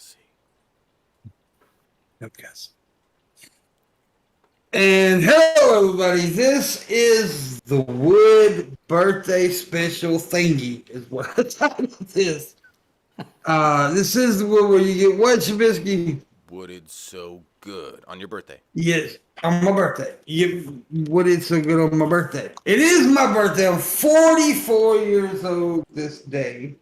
Cassie. No Cassie. And hello, everybody. This is the Wood birthday special thingy, is what I titled this. This is the Wood where you get what, Trubisky? Wooded so good on your birthday. Yes, on my birthday. You wooded so good on my birthday. It is my birthday. I'm 44 years old this day.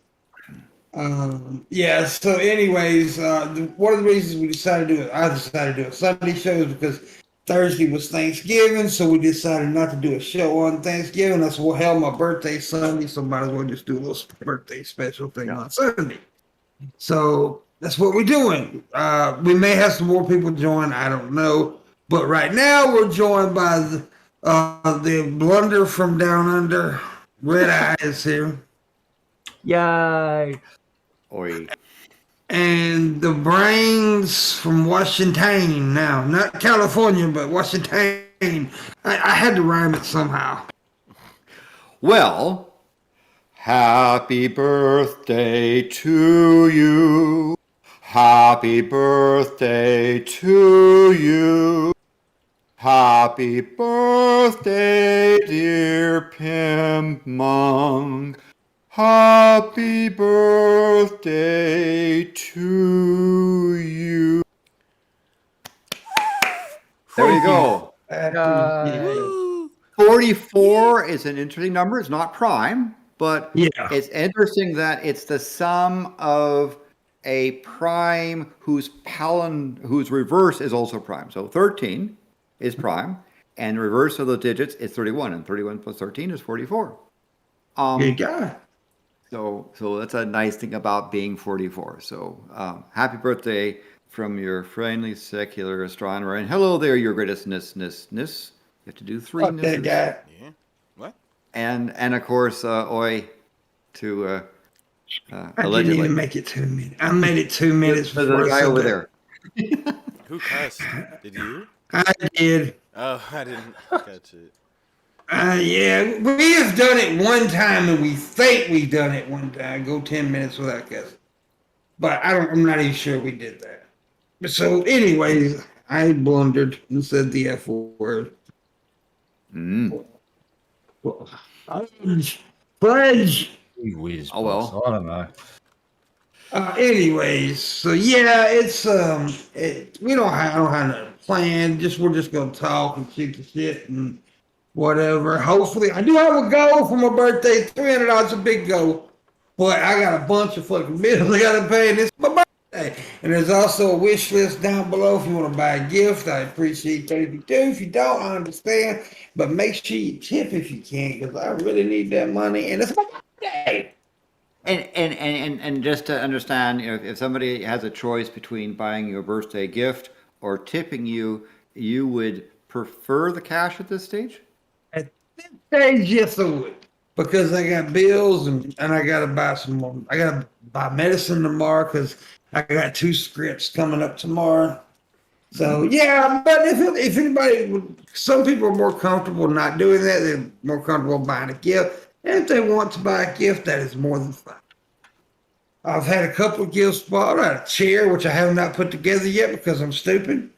Yeah, so anyways, one of the reasons we decided to do it, I decided to do a Sunday show is because Thursday was Thanksgiving, so we decided not to do a show on Thanksgiving. I said, well, hell, my birthday's Sunday, so might as well just do a little birthday special thing on Sunday. So that's what we're doing. We may have some more people join, I don't know. But right now we're joined by the blunder from down under, Red Eyes here. Yay! Oi. And the brains from Washington now, not California, but Washington. I had to rhyme it somehow. Well, happy birthday to you. Happy birthday to you. Happy birthday, dear Pimpmunk. Happy birthday to you. There you go. 44 is an interesting number. It's not prime, but it's interesting that it's the sum of a prime whose reverse is also prime. So 13 is prime, and the reverse of the digits is 31, and 31 plus 13 is 44. Good guy. So that's a nice thing about being 44. So happy birthday from your friendly secular astronomer. And hello there, your greatest ness. You have to do 3 Fuck that guy. Yeah. What? And of course, oi to I allegedly. didn't even make it 2 minutes. I made it 2 minutes For before the guy over there. Who cussed? Did you? I did. Oh, I didn't catch it. Yeah, we have done it one time, and we think we've done it one time. Go 10 minutes without cussing, but I'm not even sure we did that. So, anyways, I blundered and said the F word. Fudge. Whiz, Oh, well. I don't know. Anyways, so yeah, it's we don't have nothing planned. We're just gonna talk and shoot the shit and whatever. Hopefully, I do have a goal for my birthday. $300, a big goal, but I got a bunch of fucking bills I gotta pay, and it's my birthday. And there's also a wish list down below if you want to buy a gift. I appreciate that if you do. If you don't, I understand. But make sure you tip if you can, because I really need that money, and it's my birthday. And just to understand, if somebody has a choice between buying you a birthday gift or tipping you, you would prefer the cash at this stage? At this stage, yes, I would. Because I got bills and I got to buy some more. I got to buy medicine tomorrow because I got 2 scripts coming up tomorrow. So, yeah, but if anybody, some people are more comfortable not doing that. They're more comfortable buying a gift. And if they want to buy a gift, that is more than fine. I've had a couple of gifts bought. I had a chair, which I have not put together yet because I'm stupid.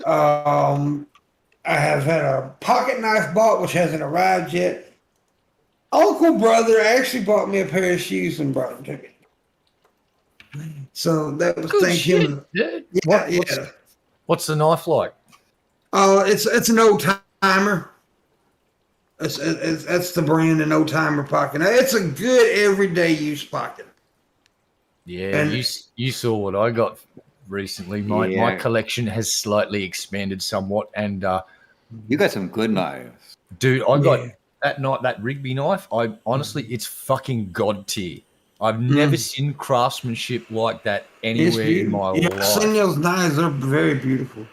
I have had a pocket knife bought, which hasn't arrived yet. Uncle brother actually bought me a pair of shoes and brought them to me. So that was thank him. Yeah. What's the knife like? It's an old timer. That's the brand, an old timer pocket. It's a good everyday use pocket. Yeah, and you saw what I got recently. My collection has slightly expanded somewhat, and you got some good knives, dude. I got that Rigby knife. Honestly, it's fucking god tier. I've never seen craftsmanship like that anywhere in my life. I've those knives are very beautiful.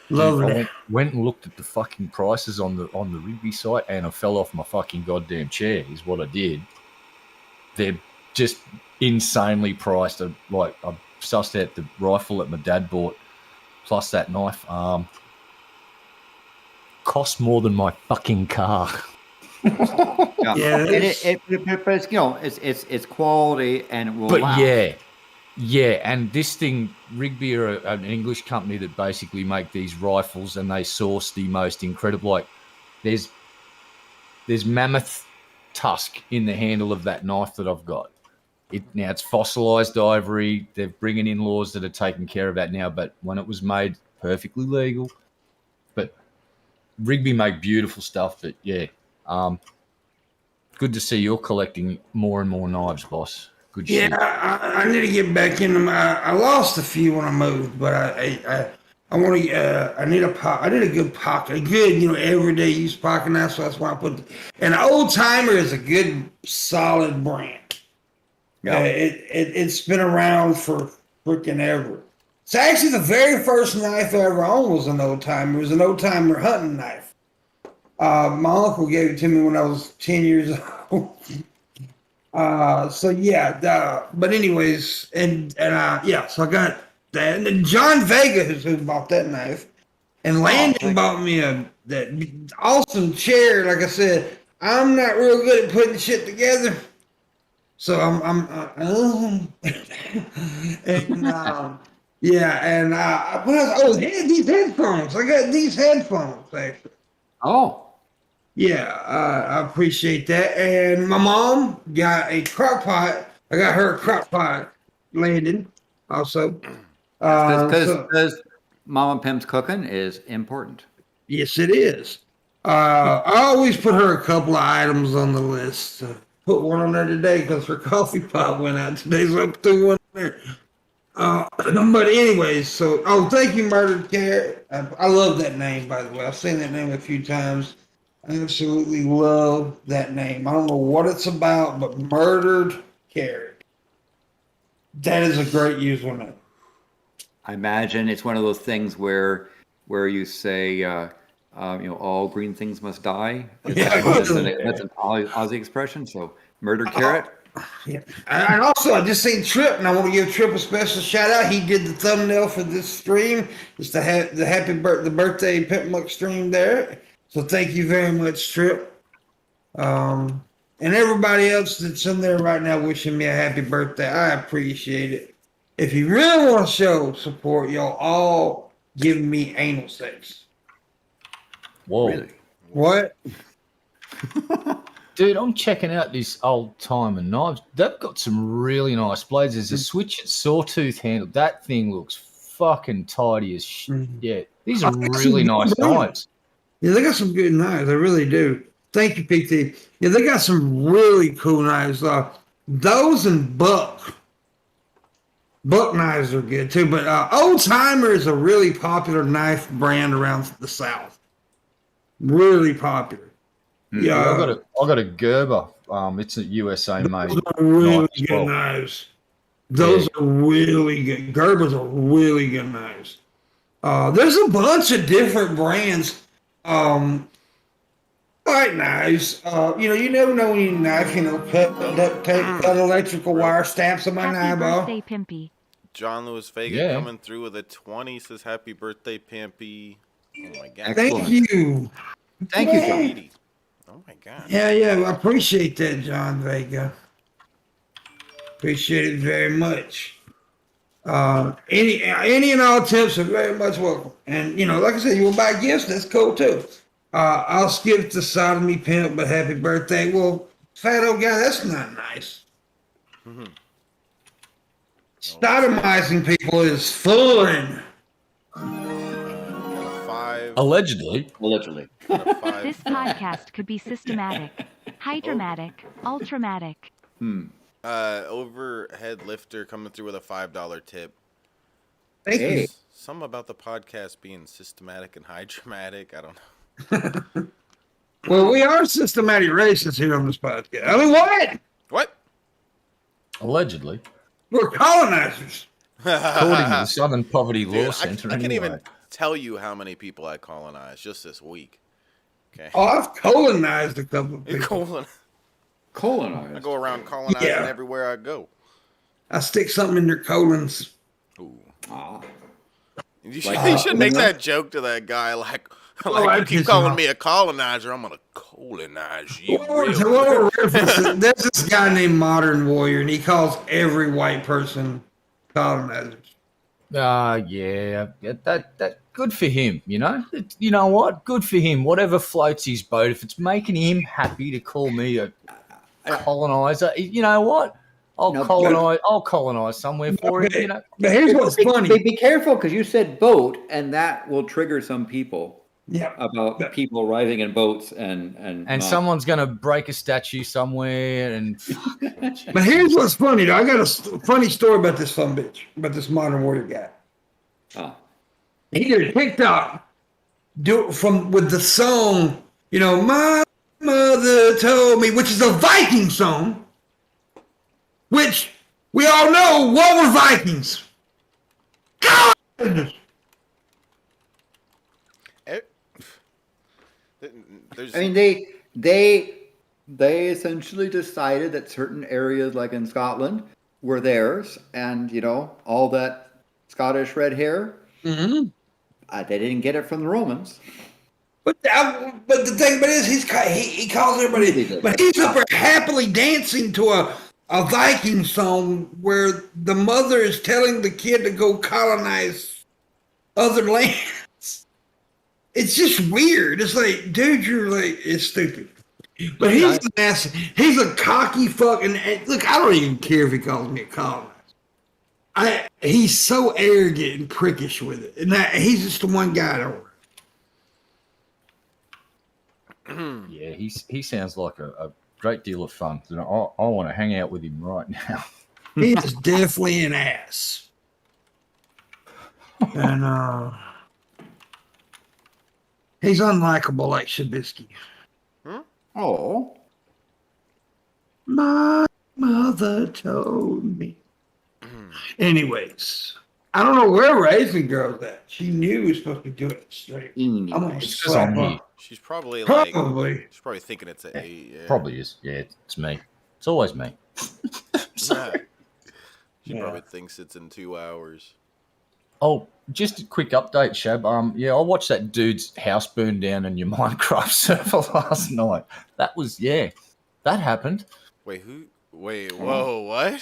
Love it. I went and looked at the fucking prices on the Rigby site, and I fell off my fucking goddamn chair. Is what I did. They're just insanely priced. I sussed out the rifle that my dad bought, plus that knife. Cost more than my fucking car. But it's quality and it will last. Yeah, and this thing, Rigby are an English company that basically make these rifles, and they source the most incredible. Like, there's mammoth tusk in the handle of that knife that I've got. Now it's fossilized ivory. They're bringing in laws that are taking care of that now, but when it was made, perfectly legal. But Rigby make beautiful stuff. But yeah, good to see you're collecting more and more knives, boss. Good shit. Yeah, I need to get back in them. I lost a few when I moved, but I want to. I need a pocket. I need a good pocket, a good everyday use pocket knife. So that's why I put. And Old Timer is a good solid brand. Yeah, it's been around for freaking ever. It's actually the very first knife I ever owned was an Old Timer. It was an Old Timer hunting knife. My uncle gave it to me when I was 10 years old. So yeah, but anyways, and yeah, so I got that. And then John Vega is who bought that knife, and Landon bought me that awesome chair. Like I said, I'm not real good at putting shit together, so I'm and yeah, and what else? Oh, these headphones. I got these headphones actually. Oh. Yeah, I appreciate that. And my mom got a crock pot. I got her a crock pot, Landon, also. Because Mama Pimp's cooking is important. Yes, it is. I always put her a couple of items on the list. Put one on there today because her coffee pot went out today, so I put one there. But anyways, thank you, Murdered Carrot. I love that name, by the way. I've seen that name a few times. I absolutely love that name. I don't know what it's about, but Murdered Carrot. That is a great username. I imagine it's one of those things where you say, all green things must die. Yeah, that's an Aussie expression. So, Murdered Carrot. Yeah. And also, I just seen Trip, and I want to give Trip a special shout out. He did the thumbnail for this stream. It's the birthday Pimpmunk stream there. So thank you very much, Trip. And everybody else that's in there right now wishing me a happy birthday. I appreciate it. If you really want to show support, y'all all give me anal sex. Whoa. Really? What? Dude, I'm checking out this Old Timer knives. They've got some really nice blades. There's a switch sawtooth handle. That thing looks fucking tidy as shit. Yeah, these are really nice knives. Yeah, they got some good knives. They really do. Thank you, PT. Yeah, they got some really cool knives. Those and Buck. Buck knives are good too. But Old Timer is a really popular knife brand around the South. Really popular. Yeah, I got a Gerber. It's a USA made. Those are really good knives. Those are really good. Gerbers are really good knives. There's a bunch of different brands. Like knives. You never know when you knife, duct tape, cut electrical wire, stamps on my knife. Happy birthday, Pimpy. John Lewis Vega coming through with a 20 says happy birthday, Pimpy. Oh my god. Thank you. Thank you, John. Oh my god. Yeah, I appreciate that, John Vega. Appreciate it very much. Any and all tips are very much welcome. And like I said, you will buy gifts, that's cool too. I'll skip the sodomy pimp, but happy birthday. Well, fat old guy, that's not nice. Mm-hmm. Sodomizing people is fun. Allegedly. This podcast could be systematic, hydromatic, ultramatic. Overhead lifter coming through with a $5 tip. Thank you. Something about the podcast being systematic and hydromatic. I don't know. Well, we are systematic racists here on this podcast. I mean, what? What? Allegedly. We're colonizers. According to the Southern Poverty Law Center. I can't even tell you how many people I colonized just this week. Okay. Oh, I've colonized a couple of people. Colonized? I go around colonizing everywhere I go. I stick something in their colons. Ooh. You should make that joke to that guy, like you keep calling me a colonizer, I'm gonna colonize you. There's this guy named Modern Warrior, and he calls every white person colonizers. Yeah, that good for him, you know? You know what? Good for him. Whatever floats his boat. If it's making him happy to call me a colonizer, you know what? I'll colonize somewhere for him, you know. But here's what's funny. Be careful, because you said boat, and that will trigger some people. Yeah. About people arriving in boats and someone's going to break a statue somewhere and. But here's what's funny, though. I got a funny story about this bitch, about this modern warrior guy. Oh. He did a TikTok with the song, you know, My Mother Told Me, which is a Viking song, which we all know what were Vikings. God! I mean, they essentially decided that certain areas, like in Scotland, were theirs, and you know, all that Scottish red hair. Mm-hmm. They didn't get it from the Romans. But the thing about it is, he calls everybody, but he's up there happily dancing to a Viking song where the mother is telling the kid to go colonize other lands. It's just weird. It's like, dude, it's stupid. But he's an ass. He's a cocky fucking. Look, I don't even care if he calls me a colonizer. He's so arrogant and prickish with it, and he's just the one guy I don't. Yeah, he sounds like a great deal of fun. I want to hang out with him right now. He is definitely an ass. And he's unlikable like Shabisky. Oh. My mother told me. Anyways, I don't know where Raisin Girl's at. She knew we were supposed to be doing it straight. I'm gonna slap her. She's probably she's probably thinking it's a yeah. Probably is. Yeah, it's me. It's always me. She probably thinks it's in 2 hours. Oh, just a quick update, Shab. I watched that dude's house burn down in your Minecraft server last night. That happened. Wait, whoa, what?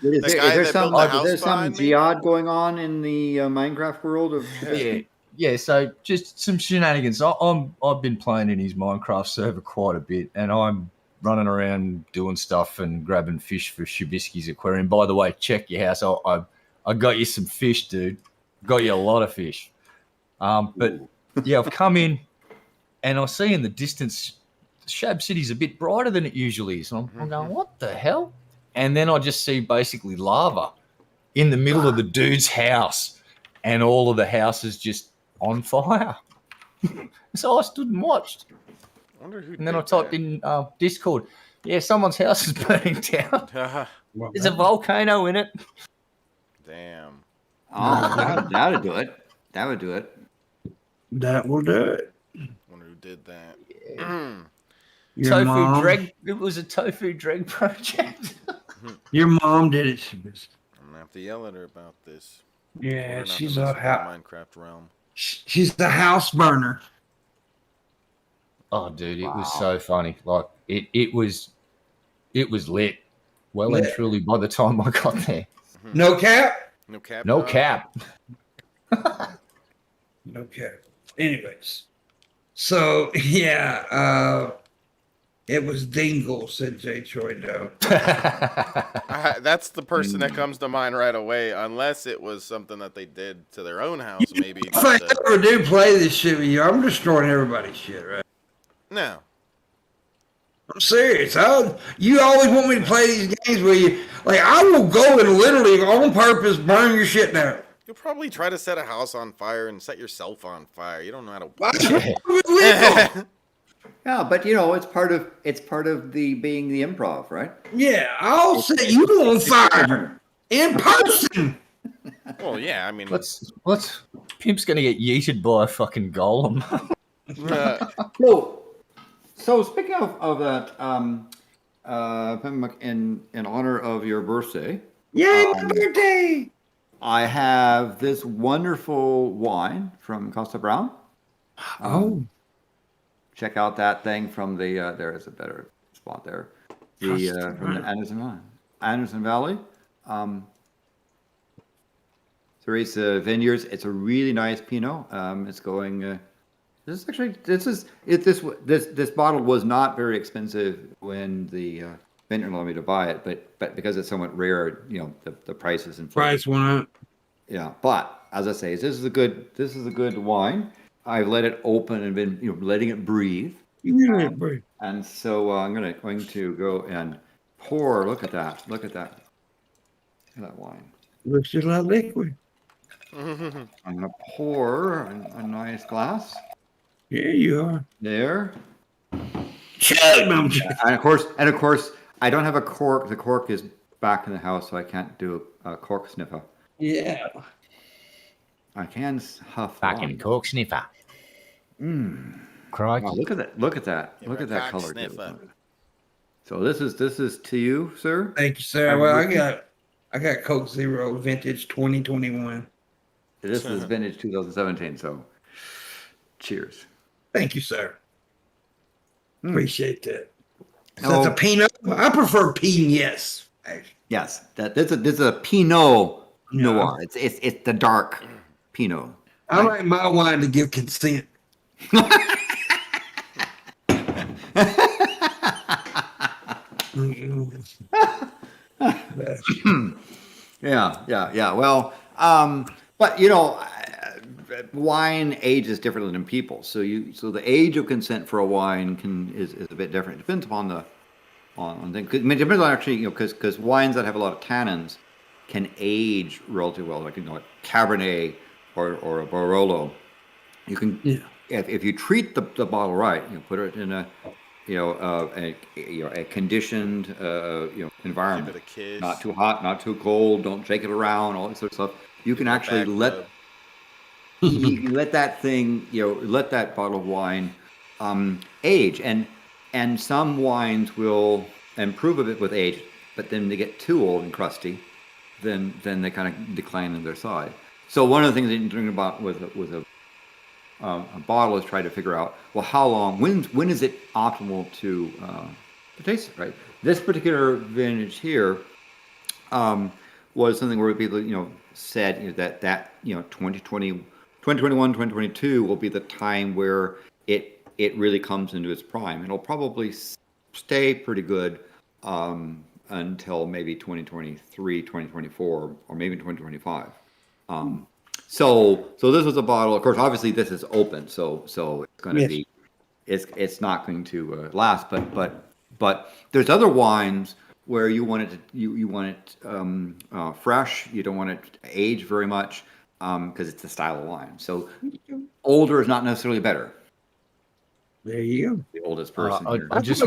Is there some jihad going on in the Minecraft world of? Yeah. So just some shenanigans. I've been playing in his Minecraft server quite a bit, and I'm running around doing stuff and grabbing fish for Shabisky's aquarium. By the way, check your house. I got you some fish, dude. Got you a lot of fish. But yeah, I've come in and I see in the distance, Shab City's a bit brighter than it usually is. And I'm going, what the hell? And then I just see basically lava in the middle of the dude's house, and all of the houses just on fire. So I stood and watched. And then I typed in Discord, yeah, someone's house is burning down. There's a volcano in it. Damn. Oh, that would do it. That would do it. That will do it. Wonder who did that. Tofu dreg. It was a tofu dreg project. Your mom did it. I'm gonna have to yell at her about this. Yeah, she's a Minecraft realm. She's the house burner. Oh, dude, it was so funny. Like it was lit. Well and truly by the time I got there. No cap? No cap. No cap. No cap. Anyways. So yeah, it was Dingle, said Jay Troy Doe. That's the person that comes to mind right away, unless it was something that they did to their own house, maybe. If I ever do play this shit with you, I'm destroying everybody's shit, right? No. I'm serious. You always want me to play these games where you, like, I will go and literally on purpose burn your shit down. You'll probably try to set a house on fire and set yourself on fire. You don't know how to. Yeah, but you know, it's part of the being the improv, right? Yeah, I'll set you on fire in person. Well, yeah, I mean, let's Pimp's gonna get yeeted by a fucking golem. So speaking of that, Pimpmunk, in honor of your birthday. Yay, my birthday! I have this wonderful wine from Costa Brown. Check out that thing from the. There is a better spot there. From the Anderson Valley. Theresa Vineyards. It's a really nice Pinot. It's going. This bottle was not very expensive when the vineyard allowed me to buy it, but because it's somewhat rare, the price is inflated. Price went up. Yeah, but as I say, this is a good wine. I've let it open and been letting it breathe. And so I'm going to go and pour. Look at that wine. Looks just like liquid. I'm going to pour a nice glass. Yeah, you are. There. And of course, I don't have a cork. The cork is back in the house, so I can't do a cork sniffer. Yeah. I can huff. Fucking cork sniffer. Crikey. Wow, look at that! Look at that! Look at that color. So this is to you, sir. Thank you, sir. Well, I got Coke Zero Vintage 2021. This is vintage 2017. So, cheers. Thank you, sir. Appreciate that. So that's a Pinot. I prefer Pinot. Yes, this is a Pinot Noir. It's the dark Pinot. I like my wine to give consent. Yeah. Well, but wine ages differently than people. So the age of consent for a wine is a bit different. It depends upon on things. It depends on actually because wines that have a lot of tannins can age relatively well, like a Cabernet or a Barolo. You can if you treat the bottle right, put it in a conditioned environment, not too hot, not too cold, don't shake it around, all that sort of stuff. You can actually let that thing, let that bottle of wine age, and some wines will improve a bit with age, but then they get too old and crusty, then they kind of decline in their size. So one of the things that you're doing about with a bottle is try to figure out, well, how long, when is it optimal to taste it, right? This particular vintage here was something where people, said that 2020, 2021, 2022 will be the time where it really comes into its prime. It'll probably stay pretty good until maybe 2023, 2024, or maybe 2025. So this was a bottle. Of course, obviously this is open, so it's going to be, it's not going to last. But there's other wines where you want it fresh. You don't want it to age very much because it's the style of wine. So older is not necessarily better. There you go. The oldest person. I just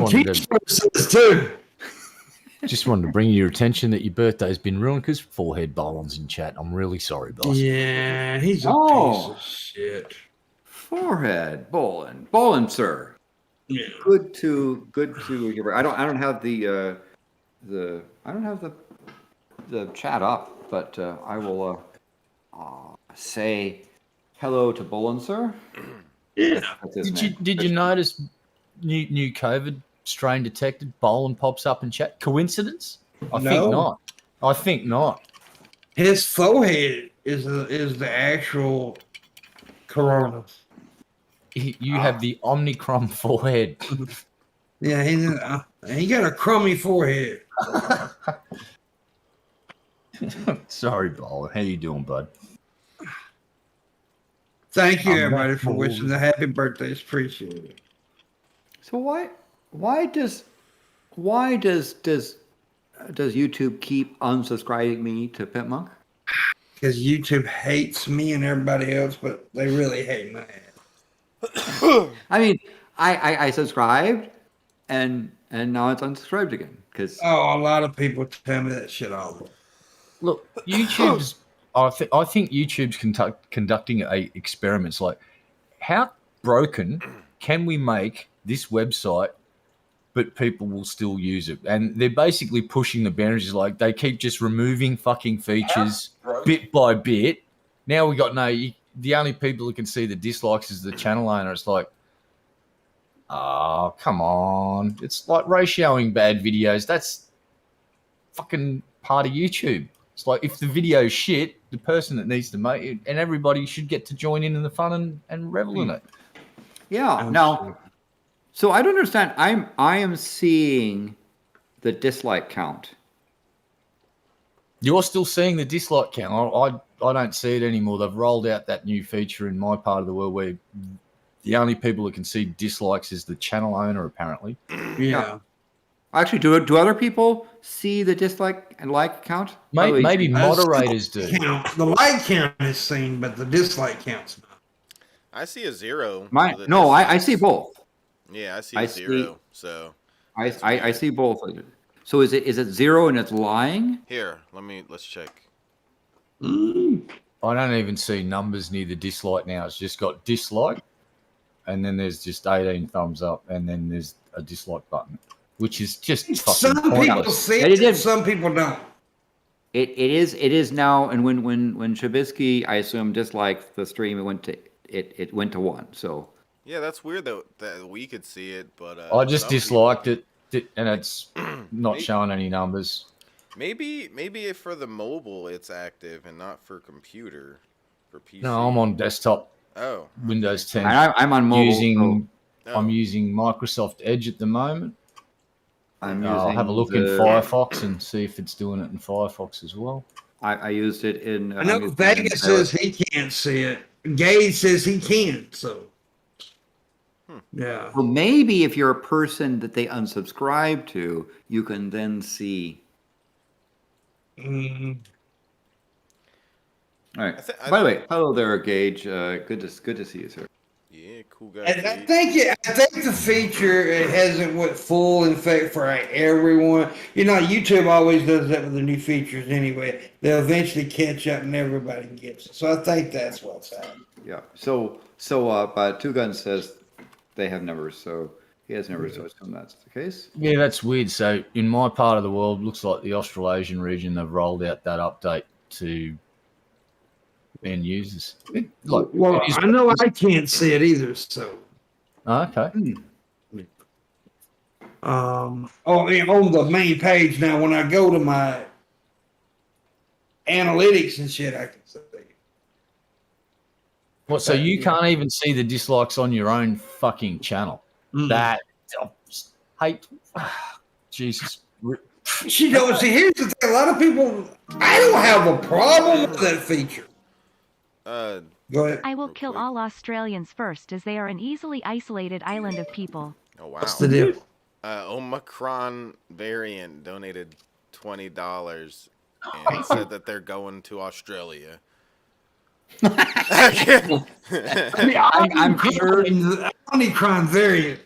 wanted to bring your attention that your birthday's been ruined because Forehead Boland's in chat. I'm really sorry, boss. Yeah, he's a piece of shit. Forehead Boland, sir. Yeah. Good to hear. I don't have the chat up, but I will say hello to Boland, sir. Yeah. Did you notice new COVID strain detected? Boland pops up in chat. Coincidence? I think not. His forehead is the actual corona. You have the Omicron forehead. Yeah, he got a crummy forehead. Sorry, Boland. How you doing, bud? Thank you, everybody, for wishing the happy birthdays. Appreciate it. So why does YouTube keep unsubscribing me to Pimpmunk? Because YouTube hates me and everybody else, but they really hate my ass. I mean, I subscribed, and now it's unsubscribed again. A lot of people tell me that shit all the time. Look, YouTube's. I think YouTube's conducting experiments like, how broken can we make this website, but people will still use it? And they're basically pushing the boundaries. Like, they keep just removing fucking features bit by bit. Now we got the only people who can see the dislikes is the channel owner. It's like, oh, come on. It's like ratioing bad videos. That's fucking part of YouTube. It's like if the video's shit, the person that needs to make it, and everybody should get to join in the fun and revel in it. Yeah. Now, so I don't understand. I am seeing the dislike count. You're still seeing the dislike count. I don't see it anymore. They've rolled out that new feature in my part of the world where the only people that can see dislikes is the channel owner, apparently. Yeah. Actually, do other people see the dislike and like count? Maybe moderators do. The like count is seen, but the dislike count's not. I see a 0. I see both. Yeah, I see a 0. So I see both. So is it 0 and it's lying? Here, let's check. I don't even see numbers near the dislike now. It's just got dislike, and then there's just 18 thumbs up, and then there's a dislike button, which is just fucking some pointless. people see it, some people don't. It is now, and when Trubisky, I assume, disliked the stream, it went to 1. So yeah, that's weird though that we could see it, but I just disliked it, and it's not showing any numbers. Maybe for the mobile it's active and not for computer, for PC. No, I'm on desktop. Oh, Windows 10. I'm on mobile. I'm using Microsoft Edge at the moment. I'll have a look in Firefox and see if it's doing it in Firefox as well. I used it in. I know Vegas says he can't see it. Gage says he can. So, yeah. Well, maybe if you're a person that they unsubscribe to, you can then see. Mm-hmm. All right. By the way, hello there, Gage. Good to see you, sir. Yeah, cool guy. And I think the feature it hasn't went full in effect for everyone. YouTube always does that with the new features anyway. They'll eventually catch up and everybody gets it. So I think that's what's happening. Yeah. So Two Guns says they have numbers, so he has numbers, so I assume that's the case. Yeah, that's weird. So in my part of the world, looks like the Australasian region have rolled out that update to end users. I know I can't see it either. So, okay. On the main page now, when I go to my analytics and shit, I can see it. What? So you can't even see the dislikes on your own fucking channel? That hate, Jesus. See, here's the thing. A lot of people, I don't have a problem with that feature. Go ahead. I will kill all Australians first, as they are an easily isolated island of people. Oh wow. What's the deal? Omicron variant donated $20 and said that they're going to Australia. I'm Omicron variant.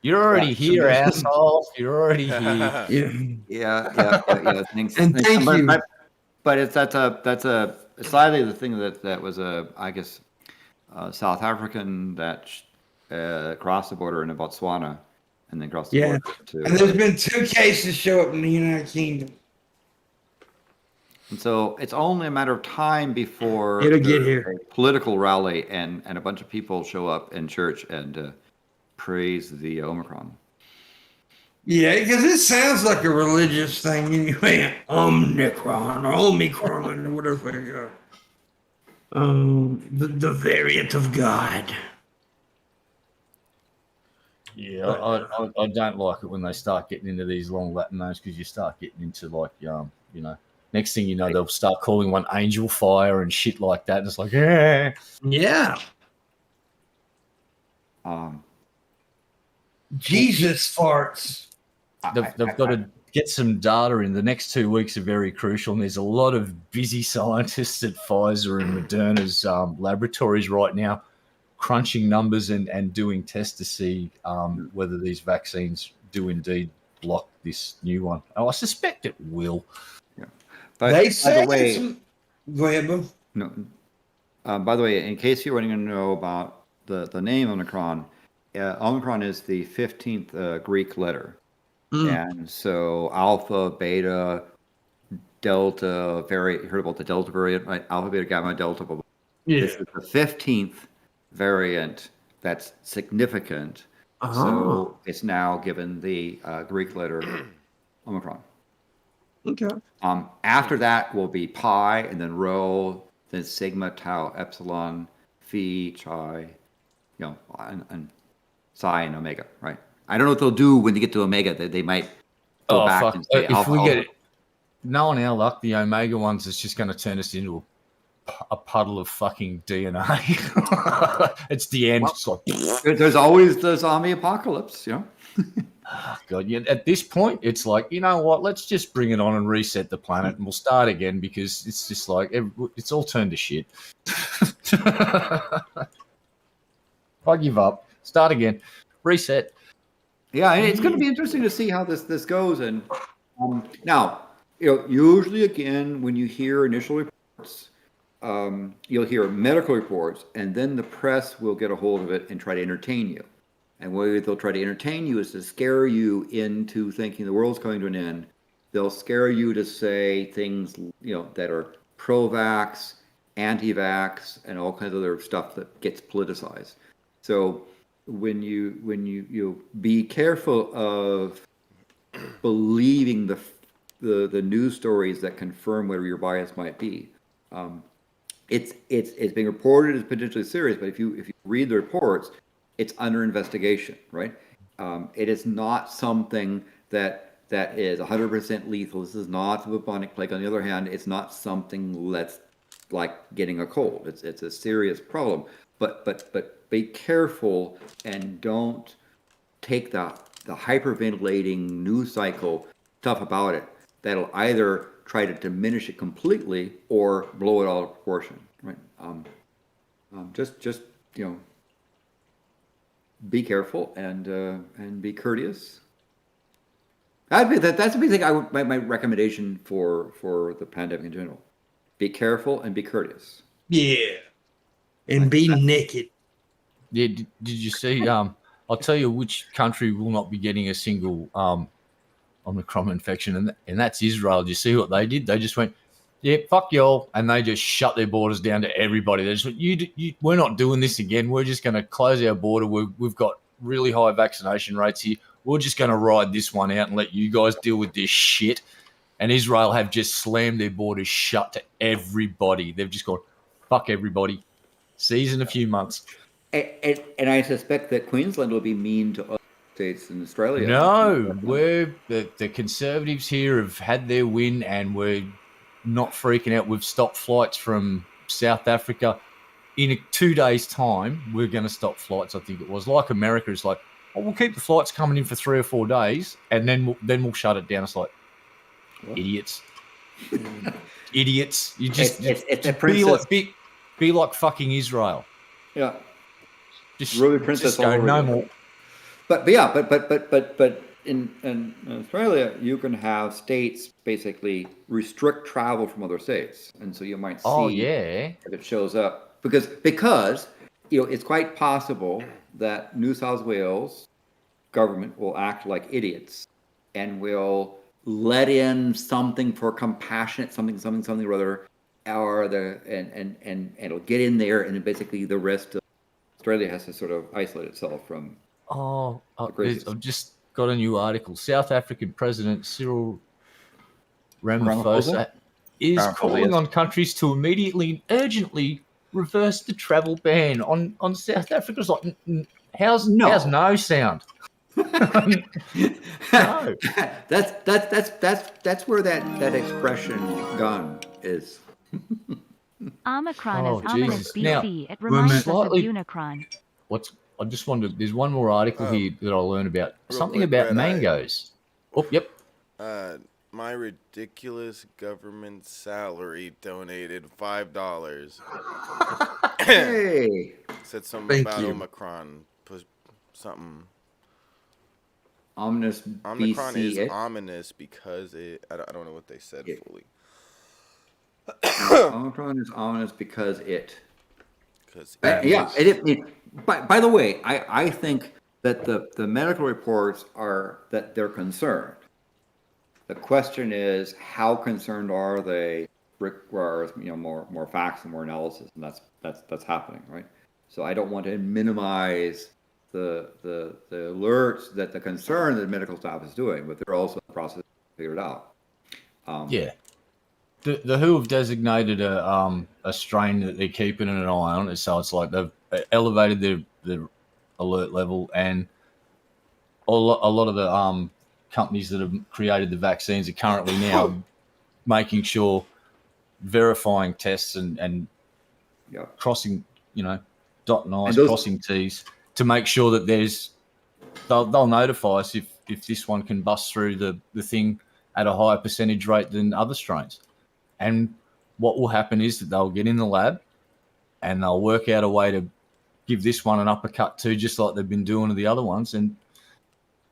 You're already here, asshole. You're already here. Yeah. Thanks. And thank you. But that's a slightly the thing that was I guess South African that crossed the border into Botswana and then crossed the border to. And there's been 2 cases show up in the United Kingdom. And so it's only a matter of time before it'll get here. A political rally and a bunch of people show up in church and praise the Omicron. Yeah, because it sounds like a religious thing anyway. Omicron or whatever. The variant of God. Yeah, I don't like it when they start getting into these long Latin names because you start getting into next thing you know, they'll start calling one angel fire and shit like that. And it's like, yeah. Jesus farts. They've got to get some data in. The next 2 weeks are very crucial, and there's a lot of busy scientists at Pfizer and Moderna's laboratories right now crunching numbers and doing tests to see whether these vaccines do indeed block this new one. Oh, I suspect it will. Yeah. They say go ahead, Boo. No. By the way, in case you're wanting to know about the name Omicron, Omicron is the 15th Greek letter. And so alpha, beta, delta, you heard about the delta variant, right? Alpha, beta, gamma, delta, blah, blah. Yeah. This is the 15th variant that's significant. So it's now given the Greek letter Omicron. Okay. After that will be pi, and then rho, then sigma, tau, epsilon, phi, chi, and psi and omega, right? I don't know what they'll do when they get to omega. They might go back fuck! and say If alpha. we get it, knowing our luck, the omega ones is just going to turn us into a puddle of fucking DNA. It's the end. Well, there's always the zombie apocalypse, Oh, God, yeah. At this point, it's like, you know what? Let's just bring it on and reset the planet, and we'll start again because it's just like it's all turned to shit. I give up. Start again. Reset. Yeah, and it's going to be interesting to see how this goes. And now, usually again, when you hear initial reports, you'll hear medical reports, and then the press will get a hold of it and try to entertain you. And the way they'll try to entertain you is to scare you into thinking the world's coming to an end. They'll scare you to say things, that are pro-vax, anti-vax, and all kinds of other stuff that gets politicized. So when you be careful of believing the news stories that confirm whatever your bias might be. It's being reported as potentially serious, but if you read the reports, it's under investigation, right? It is not something that is 100% lethal. This is not the bubonic plague. On the other hand, it's not something like getting a cold. It's a serious problem. But be careful and don't take the hyperventilating news cycle stuff about it. That'll either try to diminish it completely or blow it all out of proportion, right? Just be careful and be courteous. That's a big thing. My recommendation for the pandemic in general: be careful and be courteous. Yeah, and be naked. Yeah. Did you see? I'll tell you which country will not be getting a single Omicron infection, and that's Israel. Did you see what they did? They just went, yeah, fuck y'all, and they just shut their borders down to everybody. They just went, we're not doing this again. We're just going to close our border. We've got really high vaccination rates here. We're just going to ride this one out and let you guys deal with this shit. And Israel have just slammed their borders shut to everybody. They've just gone, fuck everybody. See you in a few months. And I suspect that Queensland will be mean to other states in Australia. No, the Conservatives here have had their win, and we're not freaking out. We've stopped flights from South Africa. In 2 days' time, we're going to stop flights, I think it was. Like America is like, oh, we'll keep the flights coming in for 3 or 4 days, and then we'll shut it down. It's like, idiots. Idiots. You just, be like fucking Israel. Yeah. Just really princess just go, no more. But in Australia, you can have states basically restrict travel from other states, and so you might see if it shows up because it's quite possible that New South Wales government will act like idiots and will let in something for compassionate something or other, and it'll get in there, and then basically the rest of Australia has to sort of isolate itself from. I've just got a new article. South African President Cyril Ramaphosa is calling on countries to immediately and urgently reverse the travel ban on South Africa. It's like, how's no sound? No. That's where that expression gone is. Omicron is ominous BC. It reminds us of Unicron. I just wondered, there's one more article here that I learned about. Something about mangoes. Yep. My ridiculous government salary donated $5. Hey. Said something about Omicron. Something. Ominous Omicron BC. is ominous because it. I don't know what they said fully. Omicron is ominous because it. By the way, I think that the medical reports are that they're concerned. The question is, how concerned are they? Requires more facts and more analysis, and that's happening, right? So I don't want to minimize the alerts that the concern that medical staff is doing, but they're also in the process to figure it out. Yeah. The WHO have designated a strain that they're keeping an eye on, so it's like they've elevated their alert level, and a lot of the companies that have created the vaccines are currently now making sure, verifying tests and crossing, dotting I's, crossing T's to make sure that they'll notify us if this one can bust through the thing at a higher percentage rate than other strains. And what will happen is that they'll get in the lab and they'll work out a way to give this one an uppercut too, just like they've been doing to the other ones. And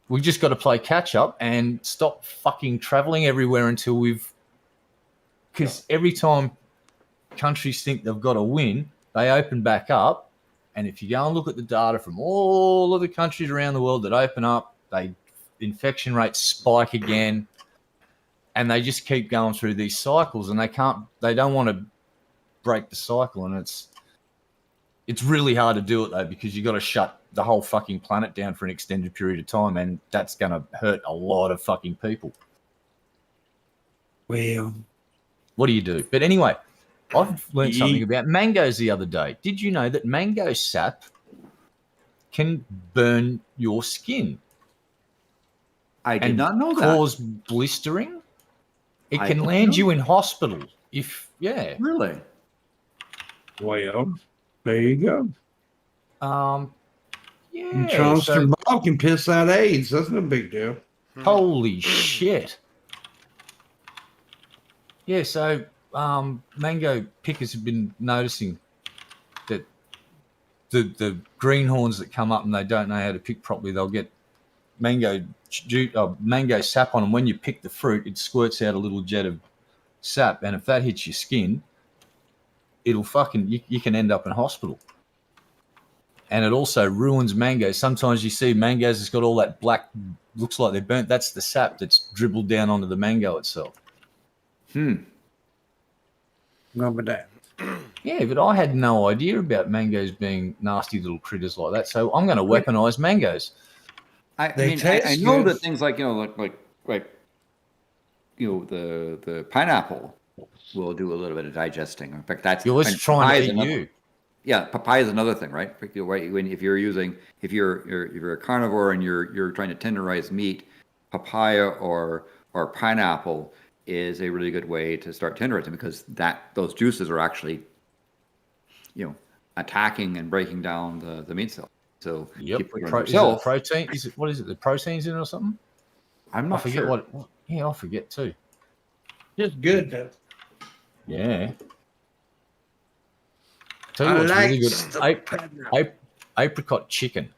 we just got to play catch up and stop fucking traveling everywhere until because every time countries think they've got a win, they open back up. And if you go and look at the data from all of the countries around the world that open up, infection rates spike again. And they just keep going through these cycles, and they don't want to break the cycle. And it's really hard to do it though, because you got to shut the whole fucking planet down for an extended period of time, and that's going to hurt a lot of fucking people. Well, what do you do? But anyway, I've learned something about mangoes the other day. Did you know that mango sap can burn your skin? I did not know that. Cause blistering. It can land you in hospital Really? Well, there you go. Yeah. And Charleston Bob can piss out AIDS. That's no big deal. Holy shit. Yeah, so mango pickers have been noticing that the greenhorns that come up and they don't know how to pick properly, they'll get mango sap on them. When you pick the fruit, it squirts out a little jet of sap, and if that hits your skin, it'll you can end up in hospital. And it also ruins mangoes. Sometimes you see mangoes that's got all that black, looks like they're burnt. That's the sap that's dribbled down onto the mango itself. Remember that. Yeah, but I had no idea about mangoes being nasty little critters like that. So I'm going to weaponize mangoes. I know that things like the pineapple will do a little bit of digesting. In fact, that's let's try and eat you. Yeah, papaya is another thing, right? If you're a carnivore and you're trying to tenderize meat, papaya or pineapple is a really good way to start tenderizing, because those juices are actually attacking and breaking down the meat cell. So you put it on yourself. Protein? What is it? The protein's in it or something? I'm not sure. I forget too. Just good though. Yeah. Tell you what's really good. Apricot chicken.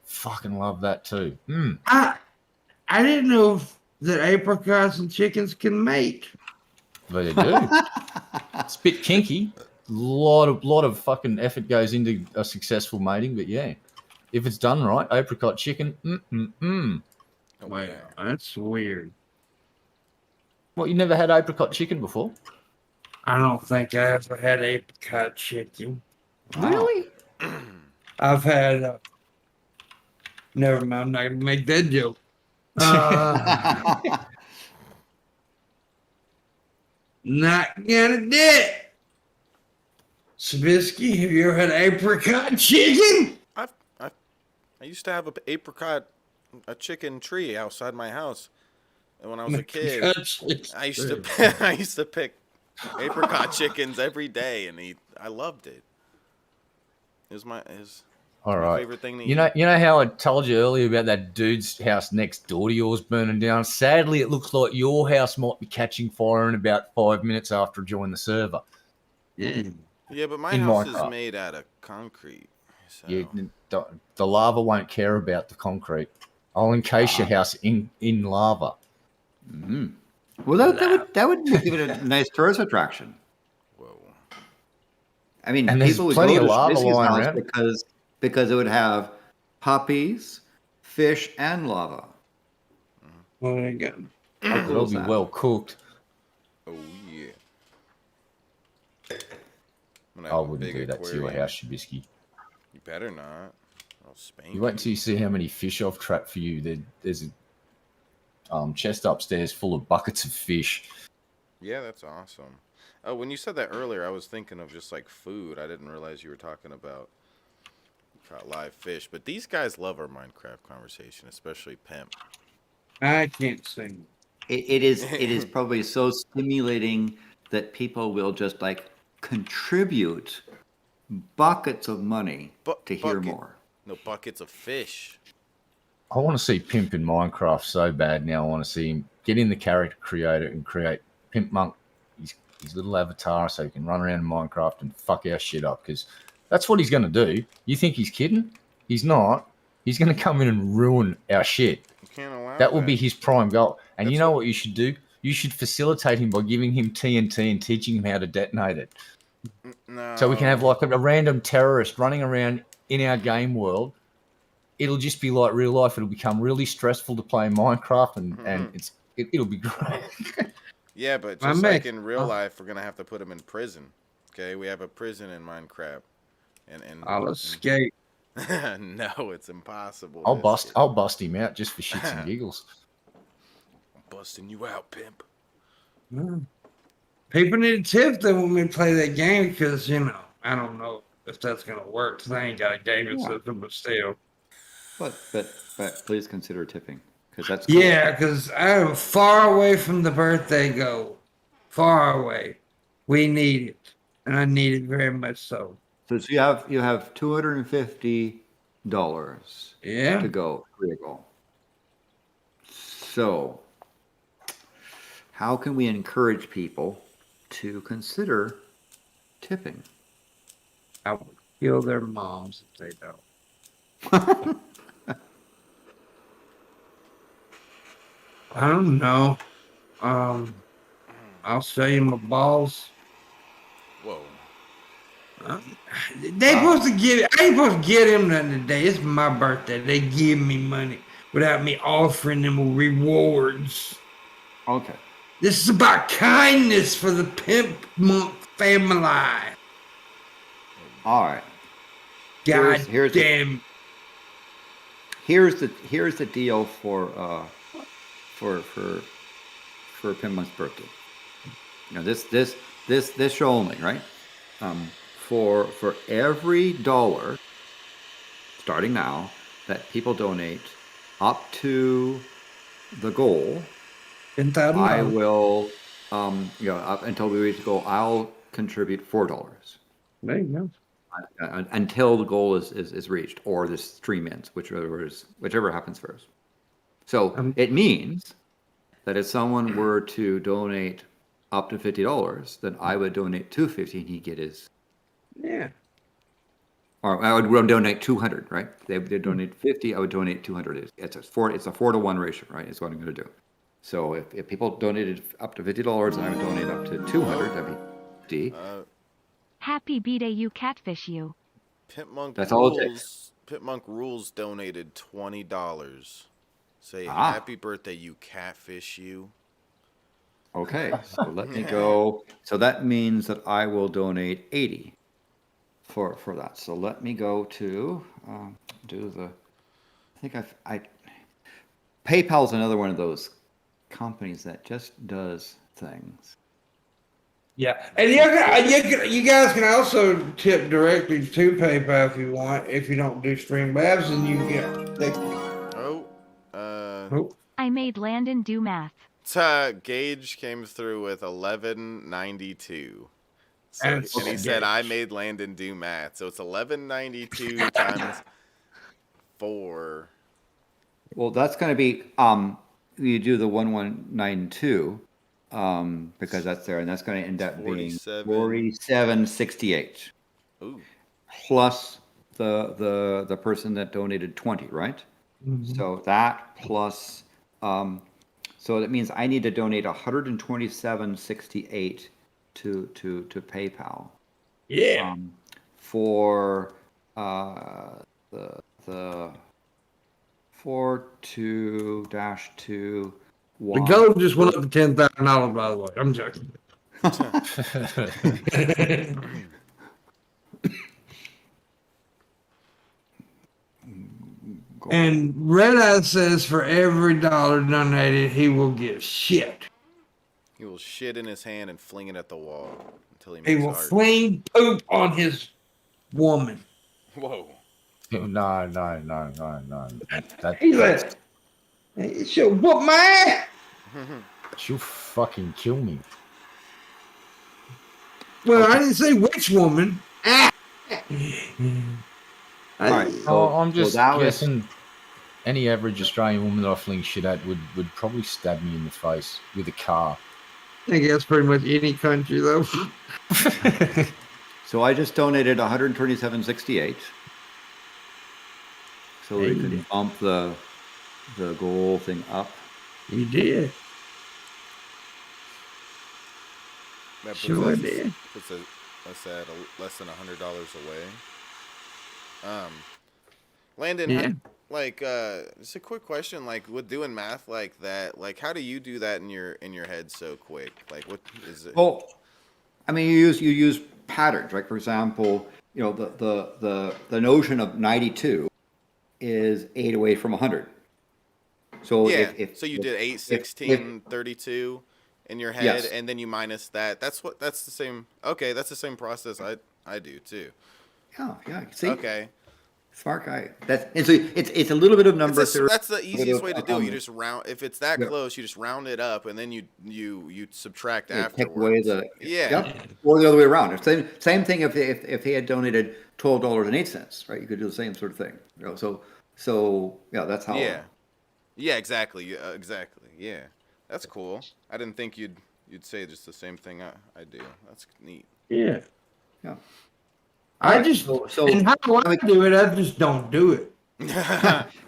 Fucking love that too. I didn't know that apricots and chickens can mate. But they do. It's a bit kinky. Lot of fucking effort goes into a successful mating, but yeah. If it's done right, apricot chicken. Wow, that's weird. What, you never had apricot chicken before? I don't think I ever had apricot chicken. Really? I've had. Never mind, I'm not gonna make that joke. Not gonna do it. Sabisky, have you ever had apricot chicken? I used to have a chicken tree outside my house, and when I was a kid, I used to pick apricot chickens every day and eat. I loved it. It was my favorite thing to eat. You know how I told you earlier about that dude's house next door to yours burning down? Sadly, it looks like your house might be catching fire in about 5 minutes after I join the server. Yeah, but my house is made out of concrete. So. Yeah, the lava won't care about the concrete. I'll encase your house in lava. Mm-hmm. Well, that would give it a nice tourist attraction. Whoa! I mean, and people would go to Sabisky's house around. because it would have puppies, fish, and lava. Well, there you go. It'll be well cooked. Oh yeah. I wouldn't do that to your house, Shabisky. You better not. I'll spank you. Wait until you see how many fish I've trapped for you. There's a chest upstairs full of buckets of fish. Yeah, that's awesome. Oh, when you said that earlier, I was thinking of just like food. I didn't realize you were talking about caught live fish. But these guys love our Minecraft conversation, especially Pimp. I can't sing. It is probably so stimulating that people will just like contribute buckets of money to hear more. No, buckets of fish. I want to see Pimp in Minecraft so bad now. I want to see him get in the character creator and create Pimpmunk, his little avatar, so he can run around in Minecraft and fuck our shit up, because that's what he's going to do. You think he's kidding? He's not. He's going to come in and ruin our shit. You can't allow that will be his prime goal. And you know what you should do? You should facilitate him by giving him TNT and teaching him how to detonate it. No. So we can have like a random terrorist running around in our game world. It'll just be like real life. It'll become really stressful to play Minecraft, and it'll be great. Yeah, but just like in real life, we're gonna have to put him in prison. Okay, we have a prison in Minecraft, and I'll escape. No, it's impossible. I'll bust him out just for shits and giggles. I'm busting you out, Pimp. People need tips that when we play that game, because I don't know if that's gonna work. Cause I ain't got a gaming system, but still. But please consider tipping, because that's cool. Yeah, because I'm far away from the birthday goal. Far away. We need it, and I need it very much so. So you have $250 to go for your goal. So how can we encourage people to consider tipping? I would kill their moms if they don't. I don't know. I'll show you my balls. Whoa. They supposed to give. I ain't supposed to get them nothing today. It's my birthday. They give me money without me offering them rewards. Okay. This is about kindness for the Pimpmunk family. All right. God here's damn. Here's the deal for Pimpmonk's birthday. This show only, right? For every $1 starting now that people donate up to the goal, I will up until we reach the goal, I'll contribute $4. There you go. Until the goal is reached, or the stream ends, whichever happens first. So it means that if someone were to donate up to $50, then I would donate $250 and he'd get his. Yeah. Or I would donate 200, right? They donate 50, I would donate 200. It's a 4-to-1 ratio, right? Is what I'm going to do. So if people donated up to $50 and I would donate up to 200, that'd be D. Happy B-Day, you catfish you. Pimpmunk Rules donated $20. Say happy birthday, you catfish you. Okay, so let me go. So that means that I will donate 80 for that. So let me go to do the. I think PayPal's another one of those companies that just does things. Yeah, and you guys can also tip directly to PayPal if you want. If you don't do Streamlabs, and you get. I made Landon do math. Gage came through with 1192. So, and he said I made Landon do math. So it's 1192 times 4. Well, that's going to be you do the 1192 because that's there, and that's going to end up being 4768. Ooh. Plus the person that donated 20, right? Mm-hmm. So that plus so that means I need to donate 127.68 to PayPal. Yeah. For the 42-2. The gold just went up to $10,000, by the way. I'm joking. And Red Eye says for every $1 donated, he will give shit. He will shit in his hand and fling it at the wall until he He makes will art. fling poop on his woman. Whoa. No. He's like, she'll whoop my ass. She'll fucking kill me. Well, I didn't say which woman. All right. I'm just that was- guessing any average Australian woman that I fling shit at would probably stab me in the face with a car. I guess pretty much any country, though. So I just donated 127.68. So we can bump the goal thing up. You did. That puts Sure us, did. puts us at less than $100 away. Landon, Yeah. just a quick question. Like, with doing math like that, like, how do you do that in your head so quick? Like, what is it? Well, I mean, you use patterns, right? For example, the notion of 92 is 8 away from 100. So yeah. if So you did 8, 16, 32 in your head, Yes. and then you minus that. That's the same. Okay, that's the same process I do too. yeah. See, Okay. smart guy. So it's a little bit of numbers. That's the easiest way to do it. You just round. If it's that Yeah. close, you just round it up, and then you subtract Take afterwards. away the Yeah. or the other way around. Same thing if he had donated $12.08, right? You could do the same sort of thing. So yeah, that's how. Yeah, exactly. Exactly. Yeah, that's cool. I didn't think you'd say just the same thing I do. That's neat. Yeah. Yeah. I just, and how I do it, I just don't do it.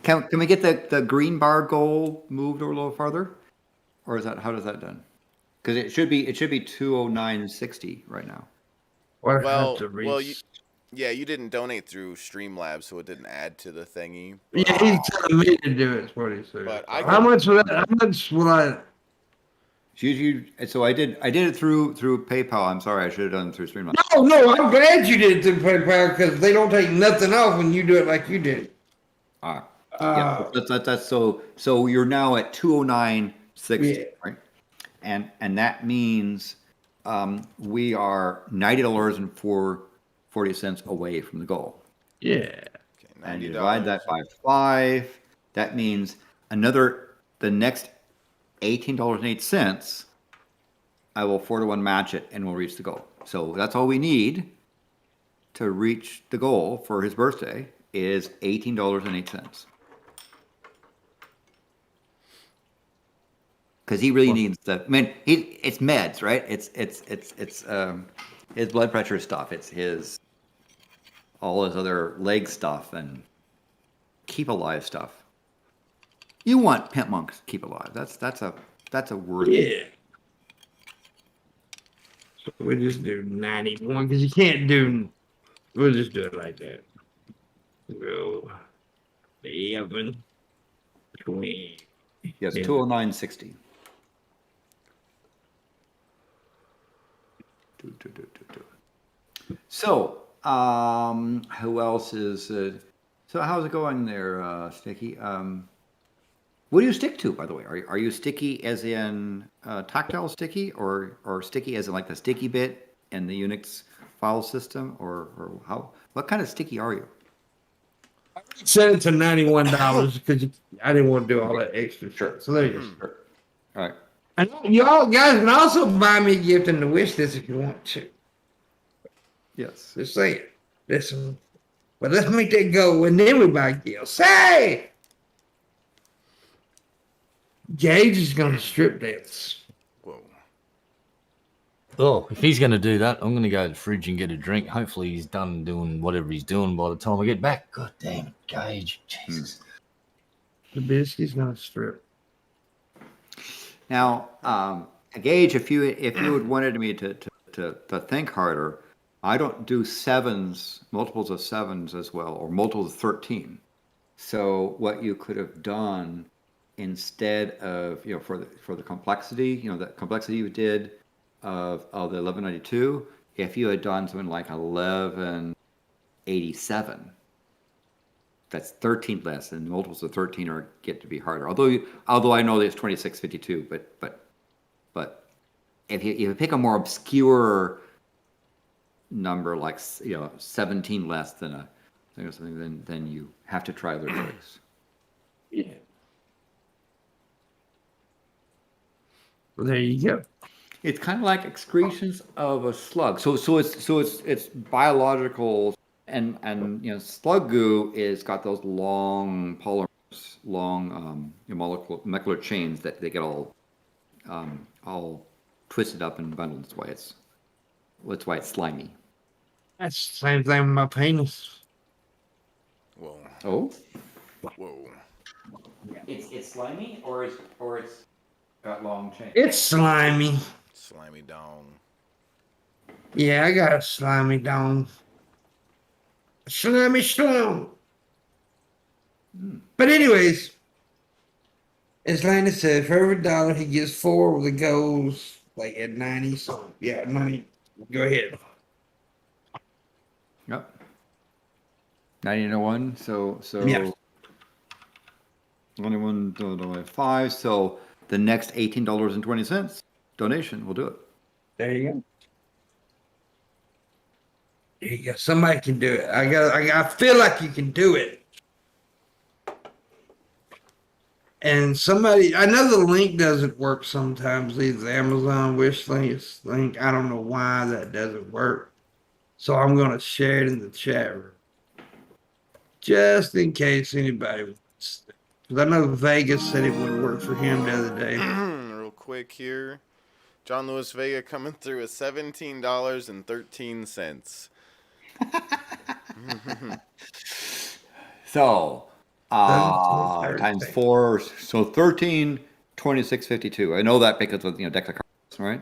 Can we get the green bar goal moved a little farther, or is that how does that done? Because it should be 209.60 right now. Well, you didn't donate through Streamlabs, so it didn't add to the thingy. Yeah, he's telling me to do it. Is what he said. But How much will that? How much will I? So I did it through PayPal. I'm sorry, I should have done it through Streamlabs. No, I'm glad you did it through PayPal because they don't take nothing off when you do it like you did. Yeah, that's so you're now at 209.60, Yeah. right? And that means we are $90.40 away from the goal. Yeah. Okay, And you $90. divide that by 5. That means the next $18.08. I will 4-to-1 match it, and we'll reach the goal. So that's all we need to reach the goal for his birthday is $18.08. Because he really needs the. I mean, it's meds, right? It's his blood pressure stuff. It's all his other leg stuff and keep alive stuff. You want Pimpmunk to keep alive. That's a word. Yeah. So we just do 91 because you can't do. We'll just do it like that. Go 11, 20. Yes, 209.60. So, who else is? So, how's it going there, Sticky? What do you stick to, by the way? Are you sticky as in tactile sticky, or sticky as in like the sticky bit in the Unix file system, or how? What kind of sticky are you? Set it to $91 because I didn't want to do all that extra shit. So there you go. Sure. All right. And y'all guys can also buy me a gift in the wish list if you want to. Yes. Just say it. Listen. But let's make that go and then we buy gifts. Say! Gage is going to strip dance. Whoa. Oh, if he's going to do that, I'm going to go to the fridge and get a drink. Hopefully he's done doing whatever he's doing by the time I get back. God damn it, Gage. Jesus. The biscuit's going to strip. Now, Gage, if you had wanted me to think harder, I don't do multiples of sevens as well, or multiples of 13. So what you could have done instead of, for the complexity, the complexity you did of the 1192, if you had done something like 1187, that's 13 less, and multiples of 13 get to be harder. Although I know that it's 2652, but if you pick a more obscure number like 17 less than a thing or something, then you have to try other tricks. Yeah. Well, there you go. It's kind of like excretions of a slug. So it's biological, and slug goo is got those long polymers, long molecular chains that they get all twisted up and bundled. That's why it's slimy. That's the same thing with my penis. Whoa. Oh, Whoa. it's slimy, or it's got long chains. It's slimy. Slimy dong. Yeah, I got a slimy dong. Slimy slum. But anyways, as Landon said, for every dollar he gets 4 that goes like at 90. So yeah, 90. Go ahead. Yep. 1901. So Yeah. 21.5. So the next $18.20 donation will do it. There you go. There you go. Somebody can do it. I feel like you can do it. And I know the link doesn't work sometimes. The Amazon wish link. I don't know why that doesn't work. So I'm going to share it in the chat room. Just in case anybody wants to. Because I know Vegas said it would work for him the other day. Real quick here. John Lewis Vega coming through at $17.13. So times 4, so 13, 26.52. I know that because of deck of cards, right?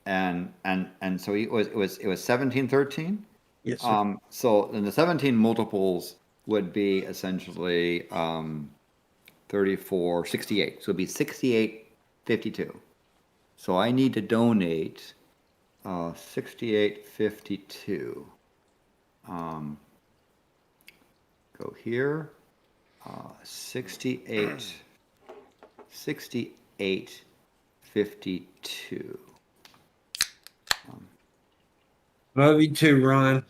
And so it was 17.13. Yes, sir. So then the 17 multiples would be essentially 34.68. So it'd be 68.52. So I need to donate 68.52. Go here. 68.52. Love you too, Ron.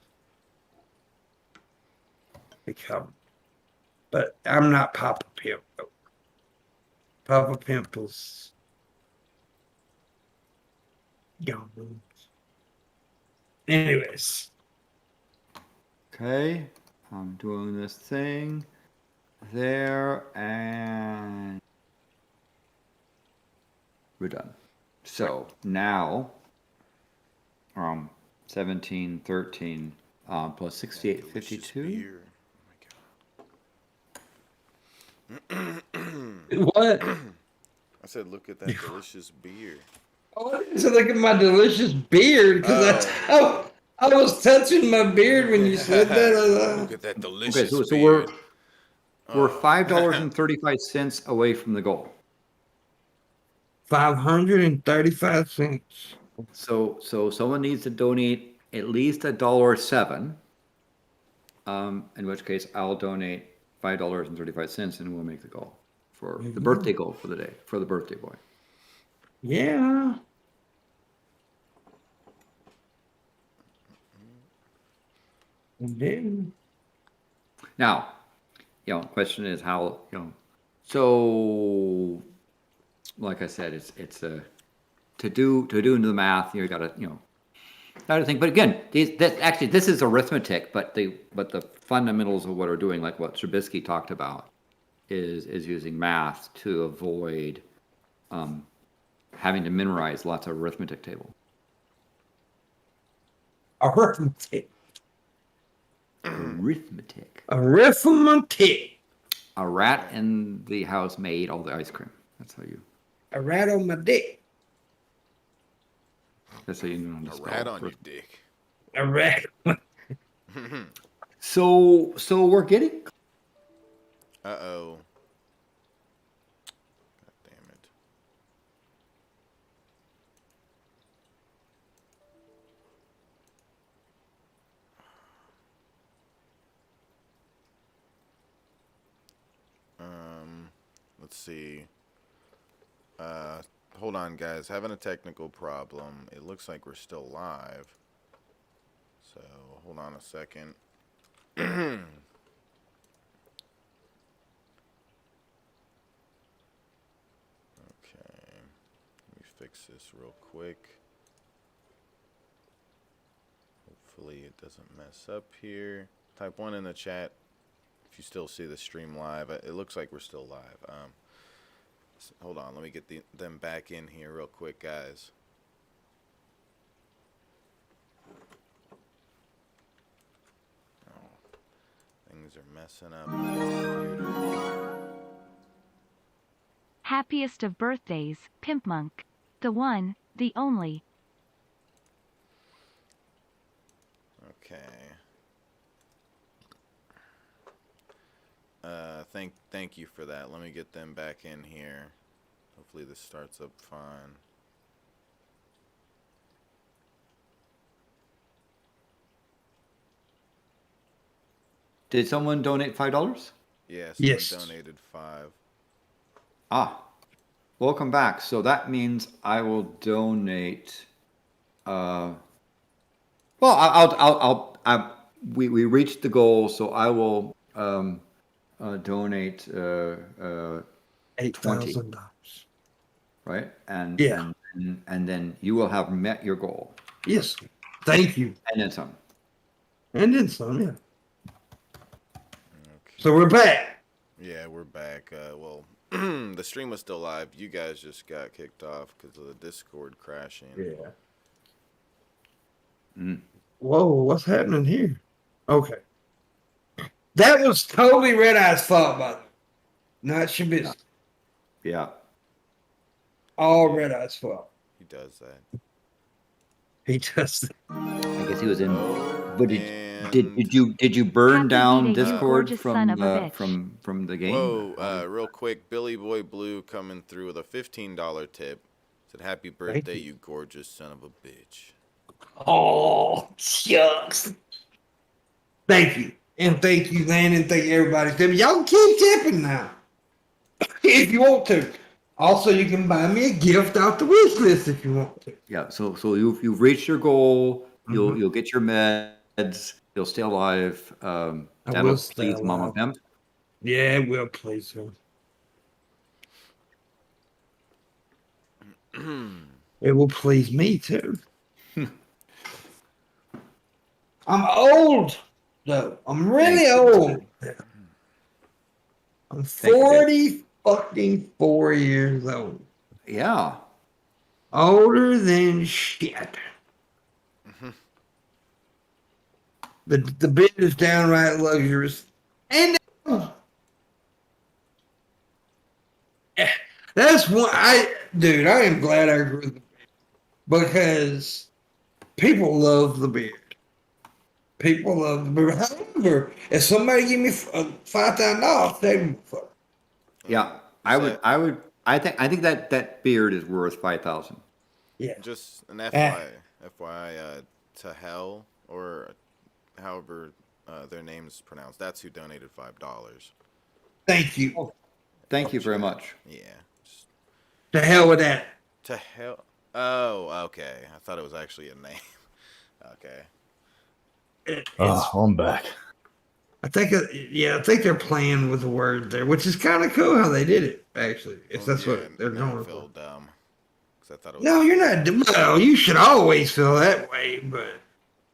But I'm not Papa Pimp. Papa Pimp was gone. Anyways. Okay, I'm doing this thing there, and we're done. So now, 17.13 plus 68.52. What? I said, look at that delicious beer. Oh, so look at my delicious beard because I was touching my beard when you said that. Look at that delicious Okay, so beard. we're $5.35 away from the goal. 535 cents. So someone needs to donate at least $1.07. In which case I'll donate $5.35 and we'll make the goal for the birthday goal for the day, for the birthday boy. Yeah. Then. Now, question is how, so like I said, it's a, to do into the math, you gotta think, but again, this is arithmetic, but the fundamentals of what we're doing, like what Trubisky talked about, is using math to avoid having to memorize lots of arithmetic table. Arithmetic. A rat in the house made all the ice cream. That's how you. A rat on my dick. That's how you know. A rat on your dick. A rat. So we're getting. Uh-oh. God damn it. Let's see. hold on, guys. Having a technical problem. It looks like we're still live. So, hold on a second. Okay. Let me fix this real quick. Hopefully it doesn't mess up here. Type 1 in the chat if you still see the stream live. It looks like we're still live. Hold on, let me get them back in here real quick, guys. Oh, things are messing up on the computer. Happiest of birthdays, Pimpmunk. The one, the only. Okay. Thank you for that. Let me get them back in here. Hopefully this starts up fine. Did someone donate $5? Yeah, someone Yes. donated 5. Welcome back. So that means I will donate. We reached the goal, so I will donate $8,000. right, and Yeah. and then you will have met your goal, Yes. Thank you. and then some. And then some, yeah. Okay. So we're back. Yeah, we're back. Well, the stream was still live. You guys just got kicked off because of the Discord crashing. Yeah. Mm. Whoa, what's happening here? Okay. That was totally Red Eye's fault, by the way. Not your business. Yeah. All Red Eye's fault. He does that. He does. I guess he was in. Oh, But and did you burn Happy down B-Day, you Discord gorgeous son of a bitch. from the game? whoa, real quick, Billy Boy Blue coming through with a $15 tip. Said, "Happy birthday, you. you gorgeous son of a bitch." Oh, shucks. Thank you. And thank you, Landon. Thank you, everybody. Y'all keep tipping now. If you want to. Also, you can buy me a gift off the wish list if you want to. Yeah. So you've reached your goal. Mhm. You'll get your meds. You'll stay alive. I That'll will stay please Mama alive. Pimp. Yeah, it will, please. Sir. It will please me, too. I'm old, though. I'm really old. I'm 40 fucking 4 years old. Yeah. Older than shit. The bed is downright luxurious. And that's one I am glad I grew the beard because people love the beard. People love the beard. However, if somebody give me $5,000, I'll take them. Yeah. I think that beard is worth 5,000. Yeah. Just an FYI, to hell, or however their name is pronounced. That's who donated $5. Thank you. Thank you very much. Yeah. Just To hell with that. to hell. Oh, okay. I thought it was actually a name. Okay. I'm back. I think they're playing with the word there, which is kind of cool how they did it. Actually, if that's what they're now I going feel for. dumb. 'Cause I thought it was No, you're not. Well, you should always feel that way, but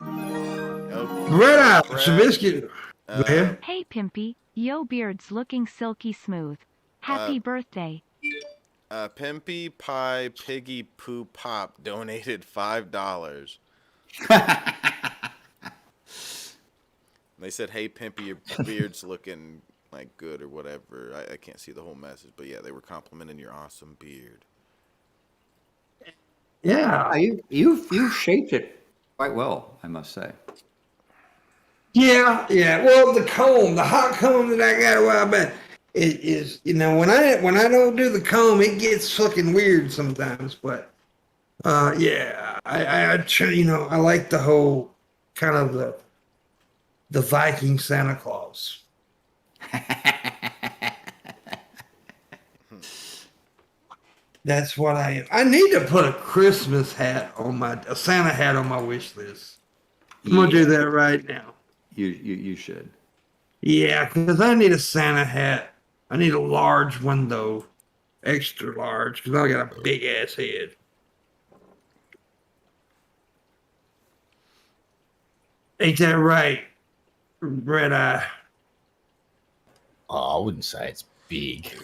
Oh, Red Eye Brad, Trubisky. Go ahead. Hey Pimpy, yo beard's looking silky smooth. Happy birthday. Pimpy Pie Piggy Poo Pop donated $5. They said, "Hey Pimpy, your beard's looking like good or whatever." I can't see the whole message, but yeah, they were complimenting your awesome beard. Yeah. You've shaped it quite well, I must say. Yeah. Well, the hot comb that I got a while back, it is, when I don't do the comb, it gets fucking weird sometimes. But yeah, I try, I like the whole kind of the Viking Santa Claus. That's what I am. I need to put a Christmas hat on a Santa hat on my wish list. I'm gonna do that right now. You should. Yeah, because I need a Santa hat. I need a large one though, extra large, because I got a big ass head. Ain't that right, Red Eye? Oh, I wouldn't say it's big.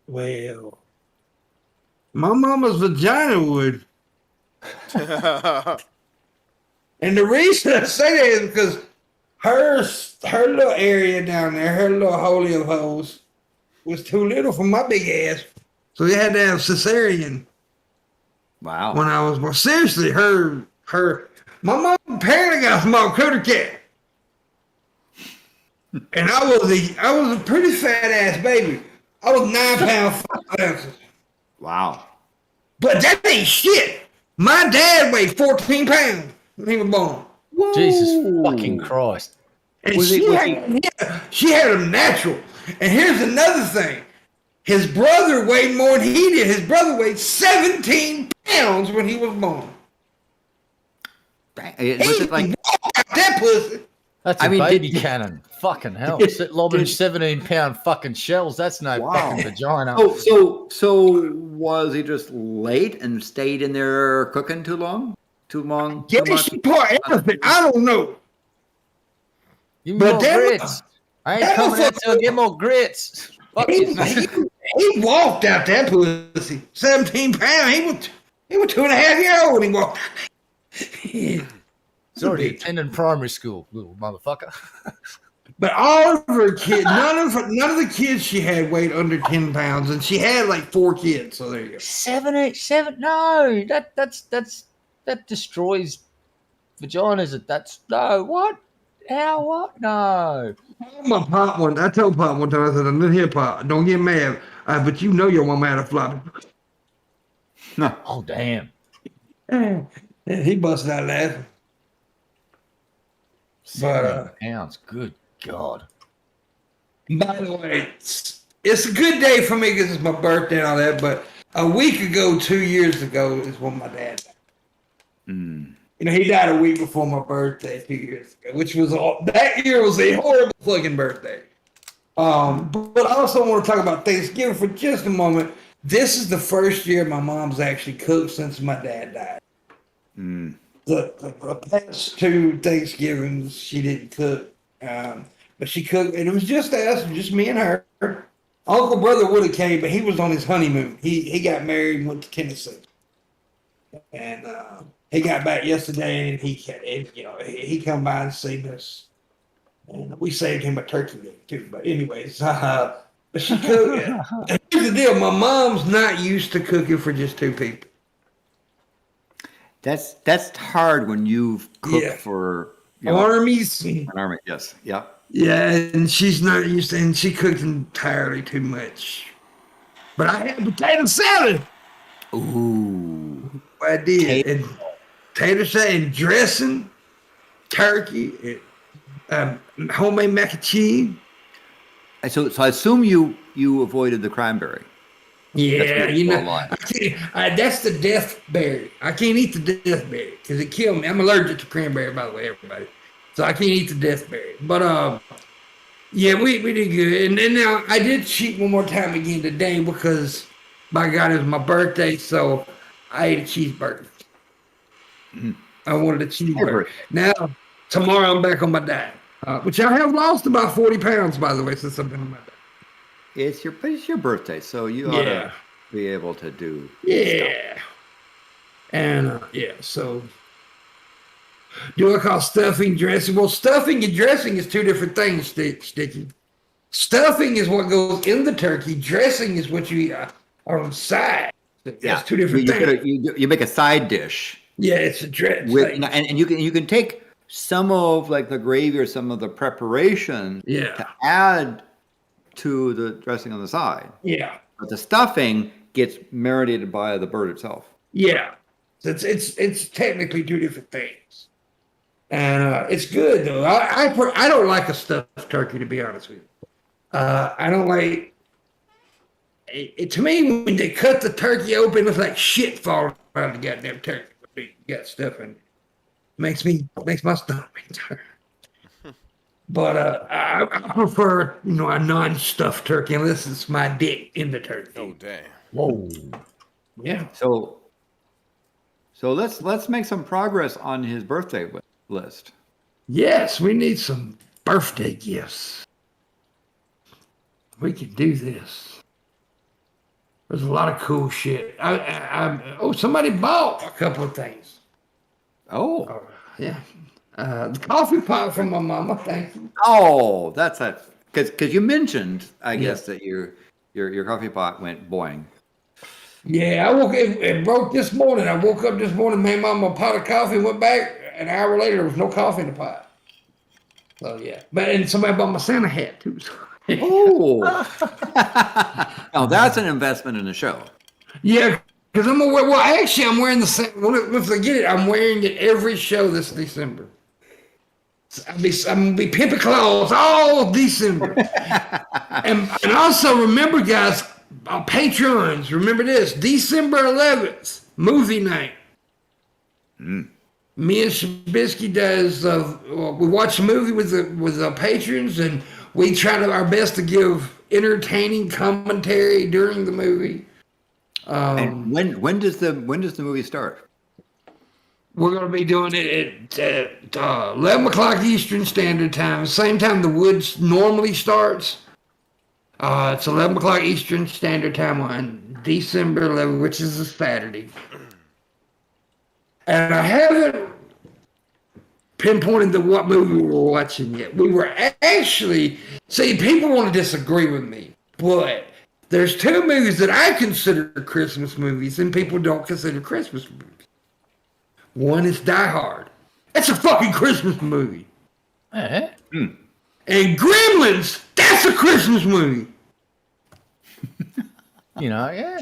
Well, my mama's vagina would. And the reason I say that is because her little area down there, her little holy of holes, was too little for my big ass. So we had to have cesarean. Wow. When I was born. Seriously, my mom apparently got a small cooter cat. And I was a pretty fat ass baby. I was 9 pounds 5 ounces. Wow. But that ain't shit. My dad weighed 14 pounds when he was born. Whoa. Jesus fucking Christ. And she had him natural. And here's another thing. His brother weighed more than he did. His brother weighed 17 pounds when he was born. Was it like that pussy? That's a baby cannon. Fucking hell. Lobbing 17-pound fucking shells. That's no fucking vagina. So was he just late and stayed in there cooking too long? Too long? Yeah, she part everything. I don't know. Give me more grits. I ain't coming out till I get more grits. Fuck you. He walked out that pussy. 17 pounds. He was 2.5 years old when he walked out. It's already attending primary school, little motherfucker. But all of her kids, none of the kids she had weighed under 10 pounds, and she had like 4 kids. So there you go. 7. No, that destroys vaginas. No. What? How? What? No. My pop one. I told Pop one time. I said, "I'm here, Pop. Don't get mad, but you know your mama had a floppy." Oh damn. And he busted out laughing. 7 pounds. Good God. By the way, it's a good day for me because it's my birthday and all that. But a week ago, 2 years ago, is when my dad died. Mm. You know, he died a week before my birthday 2 years ago, which was that year was a horrible fucking birthday. But I also want to talk about Thanksgiving for just a moment. This is the first year my mom's actually cooked since my dad died. Mm. The past 2 Thanksgivings she didn't cook, but she cooked, and it was just us, just me and her. Uncle brother would have came, but he was on his honeymoon. He got married and went to Tennessee, and he got back yesterday, and he come by and seen us, and we saved him a turkey leg too. But anyways, but she cooked. Here's the deal: my mom's not used to cooking for just 2 people. That's hard when you've cooked for armies. An army, yes, yeah. Yeah, and she's not used to, and she cooked entirely too much. But I had potato salad. Ooh, I did. And potato salad and dressing, turkey, and homemade mac and cheese. So I assume you avoided the cranberry. Yeah, that's the death berry. I can't eat the death berry because it killed me. I'm allergic to cranberry, by the way, everybody. So I can't eat the death berry. But yeah, we did good. And then now I did cheat one more time again today because, by God, it was my birthday, so I ate a cheeseburger. Mm. I wanted a cheeseburger. Now tomorrow I'm back on my diet, which I have lost about 40 pounds, by the way, since I've been on my diet. It's your birthday, so you ought to be able to do stuff. And so do I call stuffing dressing? Well, stuffing and dressing is 2 different things, Sticky. Stuffing is what goes in the turkey. Dressing is what you eat on the side. That's 2 different things. You make a side dish. Yeah, it's a dressing. And you can take some of like the gravy or some of the preparation to add to the dressing on the side. Yeah. But the stuffing gets marinated by the bird itself. Yeah. It's technically 2 different things. And it's good though. I don't like a stuffed turkey, to be honest with you. I don't like to me, when they cut the turkey open, it looks like shit falling out of the goddamn turkey. You got stuff in it. Makes my stomach turn. But I prefer, a non-stuffed turkey unless it's my dick in the turkey. Oh damn! Whoa. Yeah. So let's make some progress on his birthday list. Yes, we need some birthday gifts. We can do this. There's a lot of cool shit. Somebody bought a couple of things. Oh. Yeah. The coffee pot from my mama. Thank you. Oh, that's that. Because you mentioned, I guess, that your coffee pot went boing. Yeah, it broke this morning. I woke up this morning, made mama a pot of coffee, went back. An hour later, there was no coffee in the pot. So, yeah. And somebody bought my Santa hat, too. Oh. Now, that's an investment in the show. Yeah, because I'm wearing the same. Once I get it, I'm wearing it every show this December. I'm gonna be pimping claws all December. and also remember, guys, our patrons, remember this: December 11th, movie night. Me and Shabisky does. We watch a movie with our patrons, and we try our best to give entertaining commentary during the movie. And when does the movie start? We're going to be doing it at 11 o'clock Eastern Standard Time, same time the Woods normally starts. It's 11 o'clock Eastern Standard Time on December 11th, which is a Saturday. And I haven't pinpointed what movie we were watching yet. We were actually, people want to disagree with me, but there's two movies that I consider Christmas movies and people don't consider Christmas movies. One is Die Hard. That's a fucking Christmas movie. And Gremlins, that's a Christmas movie. Yeah.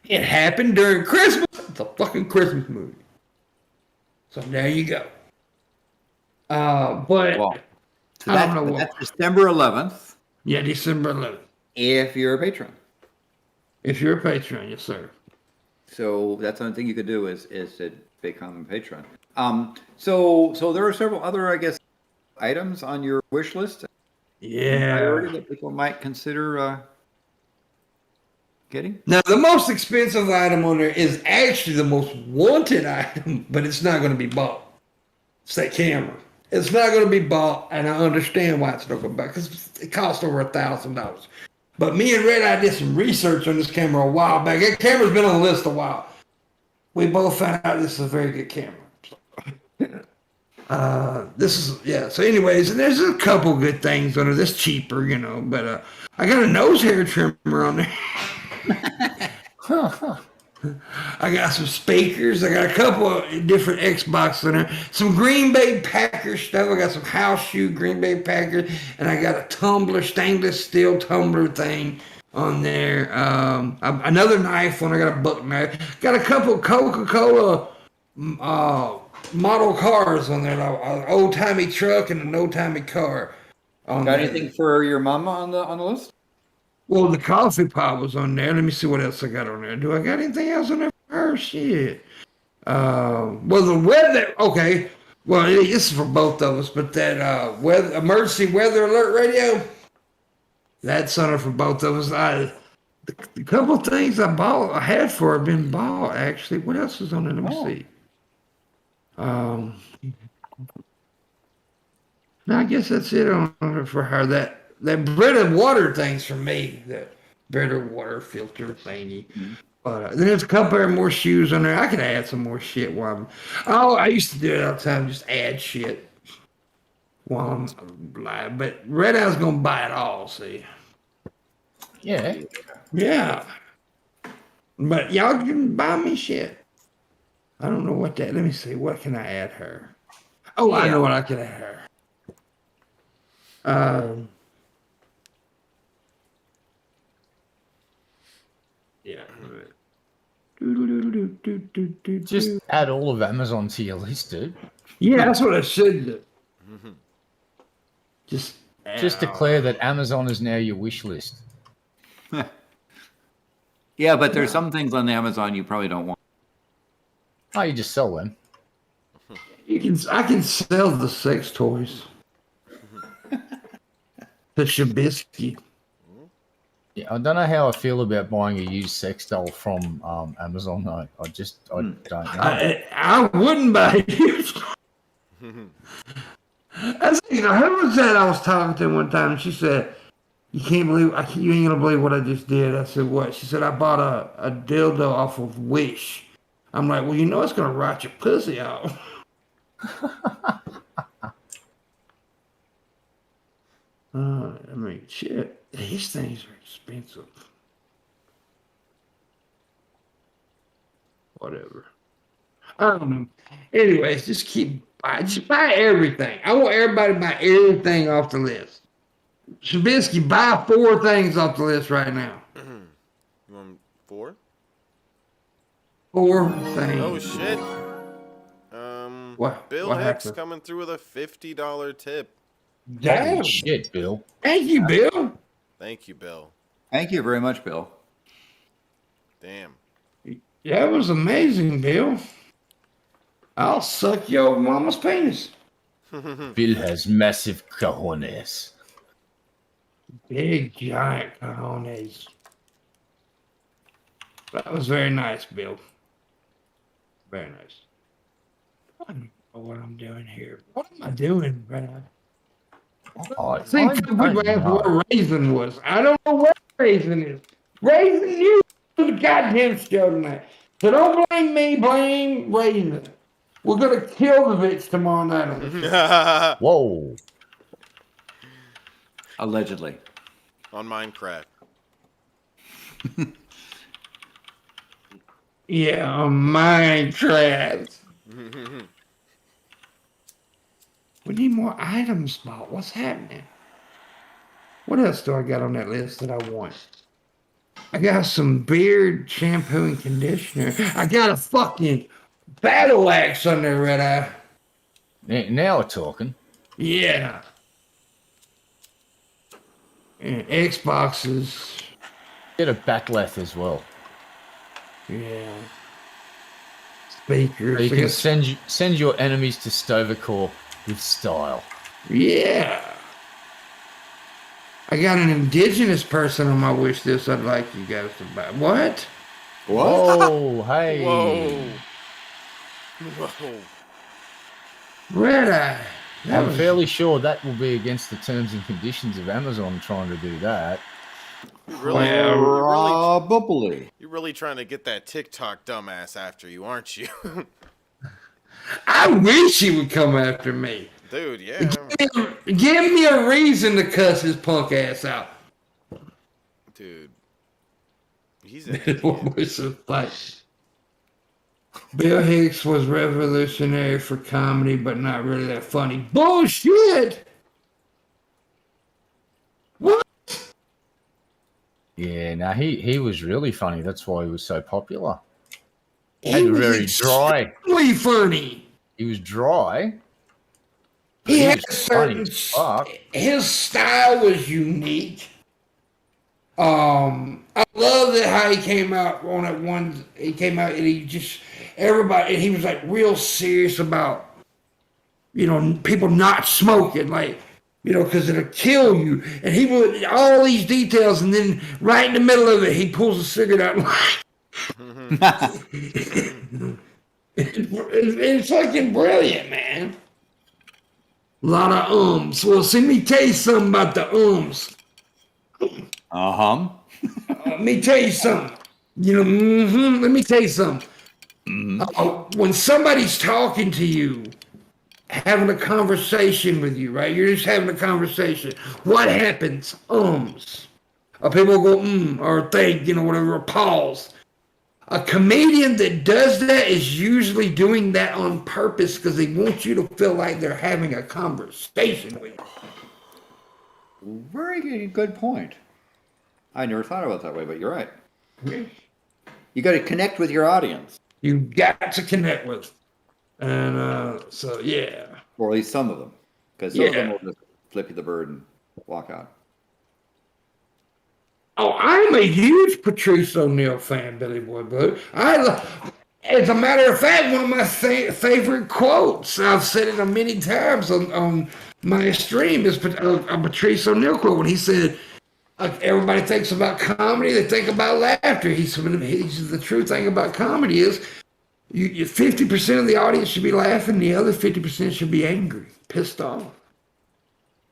It happened during Christmas. It's a fucking Christmas movie. So there you go. But I don't know what. That's December 11th. Yeah, December 11th. If you're a patron. If you're a patron, yes, sir. So that's one thing you could do is to become a patron. So there are several other, I guess, items on your wish list. Yeah. Priority that people might consider getting. Now, the most expensive item on there is actually the most wanted item, but it's not going to be bought. It's that camera. It's not going to be bought, and I understand why it's not going to be bought, because it costs over $1,000. But me and Red Eye did some research on this camera a while back. That camera's been on the list a while. We both found out this is a very good camera. So anyways, and there's a couple good things on it. That's cheaper, but I got a nose hair trimmer on there. I got some speakers. I got a couple of different Xbox in there. Some Green Bay Packers stuff. I got some house shoe Green Bay Packers, and I got a tumbler, stainless steel tumbler thing on there. Another knife one. I got a buck knife. Got a couple Coca-Cola model cars on there. An old timey truck and an old timey car. Got anything for your mama on the list? Well, the coffee pot was on there. Let me see what else I got on there. Do I got anything else on there for her? Shit. Well, the weather. Okay. Well, this is for both of us, but that emergency weather alert radio, that's on there for both of us. The couple of things I had for her have been bought, actually. What else is on there? Let me see. No, I guess that's it on there for her. That bread and water thing's for me. That bread and water filter thingy. But then there's a couple more shoes on there. I could add some more shit while I used to do it all the time. Just add shit while I'm live. But Red Eye's gonna buy it all. See? Yeah. But y'all can buy me shit. I don't know what that. Let me see. What can I add her? Oh, I know what I can add her. Yeah. Just add all of Amazon to your list, dude. Yeah, that's what I should do. Just declare that Amazon is now your wish list. Yeah, but there's some things on Amazon you probably don't want. Oh, you just sell them. I can sell the sex toys. The Shabisky. Yeah, I don't know how I feel about buying a used sex doll from Amazon though. I don't know. I wouldn't buy it. Who was that I was talking to one time? And she said, "You ain't gonna believe what I just did." I said, "What?" She said, "I bought a dildo off of Wish." I'm like, "Well, you know it's gonna rot your pussy off." I mean, shit. These things are expensive. Whatever. I don't know. Anyways, just buy everything. I want everybody to buy everything off the list. Shabisky, buy 4 things off the list right now. You want 4? 4 things. Oh shit. Bill what Hicks happened? coming through with a $50 tip. Damn. Holy shit, Bill. Thank you, Bill. Thank you, Bill. Thank you very much, Bill. Damn. That was amazing, Bill. I'll suck your mama's penis. Bill has massive cojones. Big, giant cojones. That was very nice, Bill. Very nice. I don't know what I'm doing here. What am I doing, Brad? I think some people asked what Raisin was. I don't know what Raisin is. Raisin, you do the goddamn show tonight. So don't blame me, blame Raisin. We're going to kill the bitch tomorrow night on the show. Whoa. Allegedly. On Minecraft. Yeah, on Minecraft. We need more items, Bob. What's happening? What else do I got on that list that I want? I got some beard shampoo and conditioner. I got a fucking battle axe on there, Red Eye. Now we're talking. Yeah. And Xboxes. Get a batleth as well. Yeah. Speakers. So you can send your enemies to Stovercore with style. Yeah. I got an indigenous person on my wish list I'd like you guys to buy. What? Whoa, hey. Whoa. Red Eye. I'm fairly sure that will be against the terms and conditions of Amazon trying to do that. You're really trying to get that TikTok dumbass after you, aren't you? I wish he would come after me. Dude, yeah. Give me a reason to cuss his punk ass out. Dude. He's an idiot. Bill Hicks was revolutionary for comedy, but not really that funny. Bullshit! What? Yeah, now he was really funny. That's why he was so popular. He was very dry. Really funny. He was dry. He had a certain. His style was unique. I love that how he came out on that one. He came out and everybody, and he was like real serious about, people not smoking, like, because it'll kill you. And he would all these details, and then right in the middle of it, he pulls a cigarette out. It's fucking brilliant, man. A lot of ums. Well, see, me tell you something about the ums. Let me tell you something. Let me tell you something. When somebody's talking to you, having a conversation with you, right? You're just having a conversation. What happens? Ums. People go, or think, whatever, or pause. A comedian that does that is usually doing that on purpose because they want you to feel like they're having a conversation with you. Very good point. I never thought about it that way, but you're right. You got to connect with your audience. You got to connect with them. And so, yeah. Or at least some of them. Because some of them will just flip you the bird and walk out. Oh, I'm a huge Patrice O'Neal fan, Billy Boy Blue. As a matter of fact, one of my favorite quotes, I've said it many times on my stream, is a Patrice O'Neal quote when he said, everybody thinks about comedy, they think about laughter. He said, the true thing about comedy is 50% of the audience should be laughing, the other 50% should be angry, pissed off.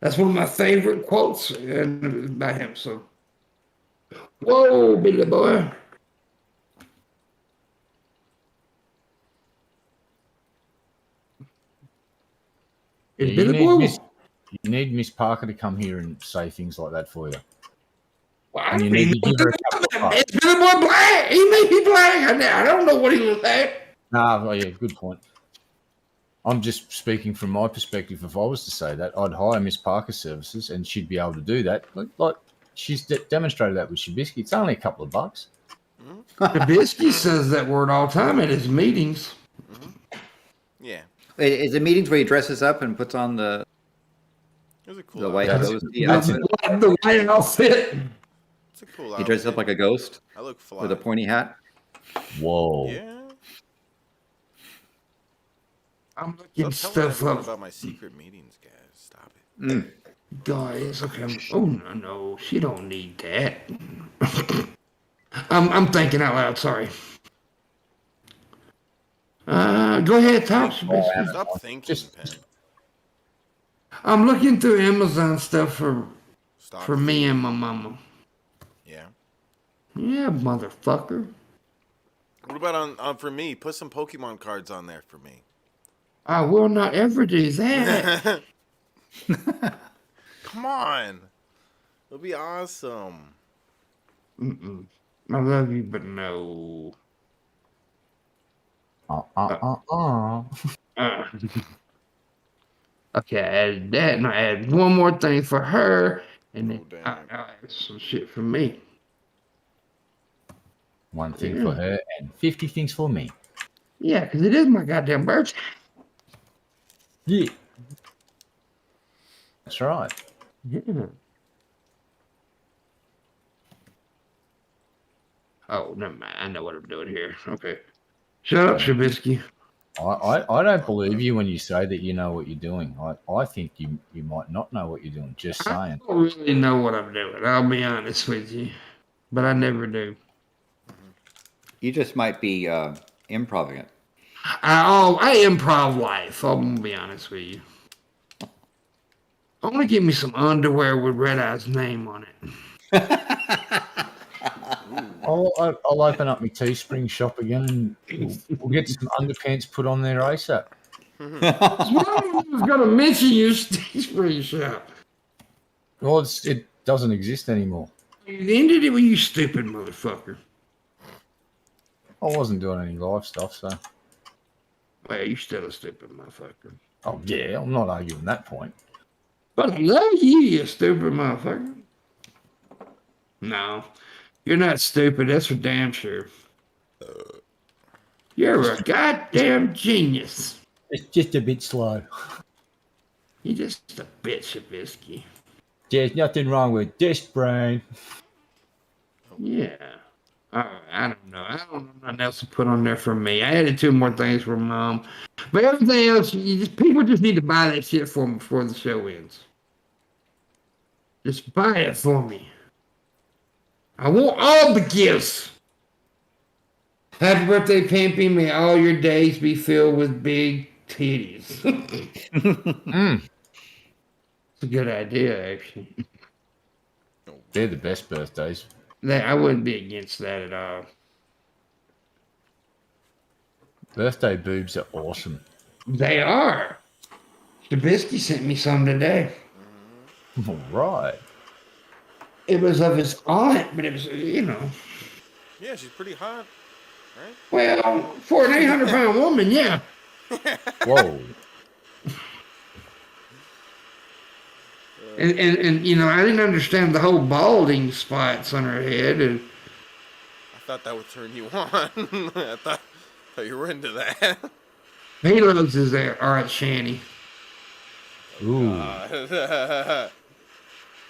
That's one of my favorite quotes by him. So, whoa, Billy Boy. You need Miss Parker to come here and say things like that for you. Well, and you need to give her a couple of bucks. It's Billy Boy Black. He may be black. I don't know what he looks like. Well, yeah, good point. I'm just speaking from my perspective. If I was to say that, I'd hire Miss Parker's services, and she'd be able to do that. Like she's demonstrated that with Shabisky. It's only a couple of bucks. Shabisky says that word all the time at his meetings. Yeah. Is it meetings where he dresses up and puts on the white outfit? The white outfit. It's a cool He outfit. dresses up like a ghost. I look fly. With a pointy hat. Whoa. Yeah. I'm looking Stop telling stuff everyone up. about my secret meetings, guys. Stop it. Guys, okay. Oh no, she don't need that. I'm thinking out loud. Sorry. Go ahead, talk. Stop thinking, Pen. I'm looking through Amazon stuff for Stop me and my mama. Yeah. Yeah, motherfucker. What about on for me? Put some Pokemon cards on there for me. I will not ever do that. Come on. It'll be awesome. Mm-mm. I love you, but no. Okay, I added that, and I added one more thing for her, and then I added some shit for me. One thing for her and 50 things for me. Yeah, because it is my goddamn birthday. Yeah. That's right. Yeah. Oh, never mind. I know what I'm doing here. Okay. Shut up, Shabisky. I don't believe you when you say that you know what you're doing. I think you might not know what you're doing. Just saying. I don't really know what I'm doing. I'll be honest with you. But I never do. You just might be improving it. I improv life. I'm going to be honest with you. I want to give me some underwear with Red Eye's name on it. I'll open up my Teespring shop again and we'll get some underpants put on there ASAP. I was going to mention your Teespring shop. Well, it doesn't exist anymore. You ended it with you stupid motherfucker. I wasn't doing any live stuff, so. Well, you still a stupid motherfucker. Oh, yeah, I'm not arguing that point. But I love you, you stupid motherfucker. No, you're not stupid. That's for damn sure. You're a goddamn genius. It's just a bit slow. You're just a bitch of whiskey. There's nothing wrong with this brain. Yeah. I don't know. I don't know nothing else to put on there for me. I added 2 more things for Mom. But everything else, people just need to buy that shit for me before the show ends. Just buy it for me. I want all the gifts. Happy birthday, Pimpy. May all your days be filled with big titties. It's a good idea, actually. They're the best birthdays. I wouldn't be against that at all. Birthday boobs are awesome. They are. Shabisky sent me some today. All right. It was of his aunt, but it was, you know. Yeah, she's pretty hot, right? Well, for an 800-pound woman, yeah. Whoa. And you know, I didn't understand the whole balding spots on her head. And I thought that would turn you on. I thought you were into that. he loves his art shanty. Ooh.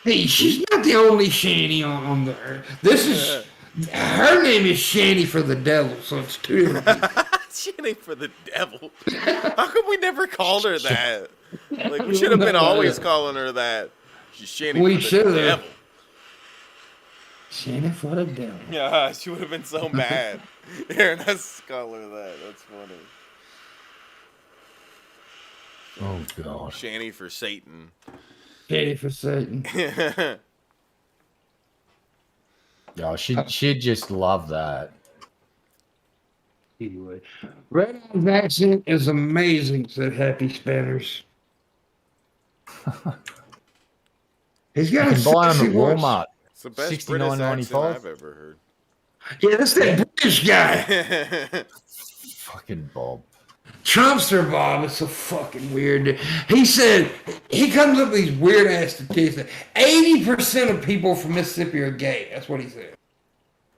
Hey, she's not the only Shanny on the earth. This is her name is Shanny for the devil, so it's two different people. Shanny for the devil. How come we never called her that? Like, we should have No, been always calling her that. She's Shanny We for the should've. devil. Shanny for the devil. Yeah, she would have been so mad. Hearing us call her that. That's funny. Oh god. Shanny for Satan. Shanny for Satan. Yeah, she'd just love that. Anyway, Red Eye's accent is amazing, said Happy Spanners. He's You got a can buy them sexy at voice. Walmart. It's the best British accent $69.95. I've ever heard. Yeah, that's that British guy. Fucking Bob. Trumpster Bob is so fucking weird. He said, he comes up with these weird ass statistics. 80% of people from Mississippi are gay. That's what he said.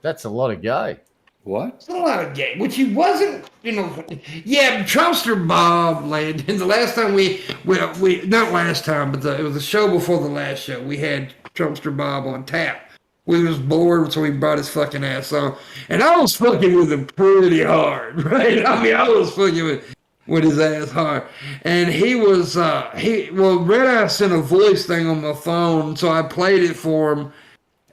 That's a lot of gay. What? It's a lot of gay, which he wasn't, Yeah, Trumpster Bob, Landon. The last time we not last time, but it was the show before the last show. We had Trumpster Bob on tap. We was bored, so we brought his fucking ass on. And I was fucking with him pretty hard, right? I mean, I was fucking with his ass hard. And he was, Red Eye sent a voice thing on my phone, so I played it for him.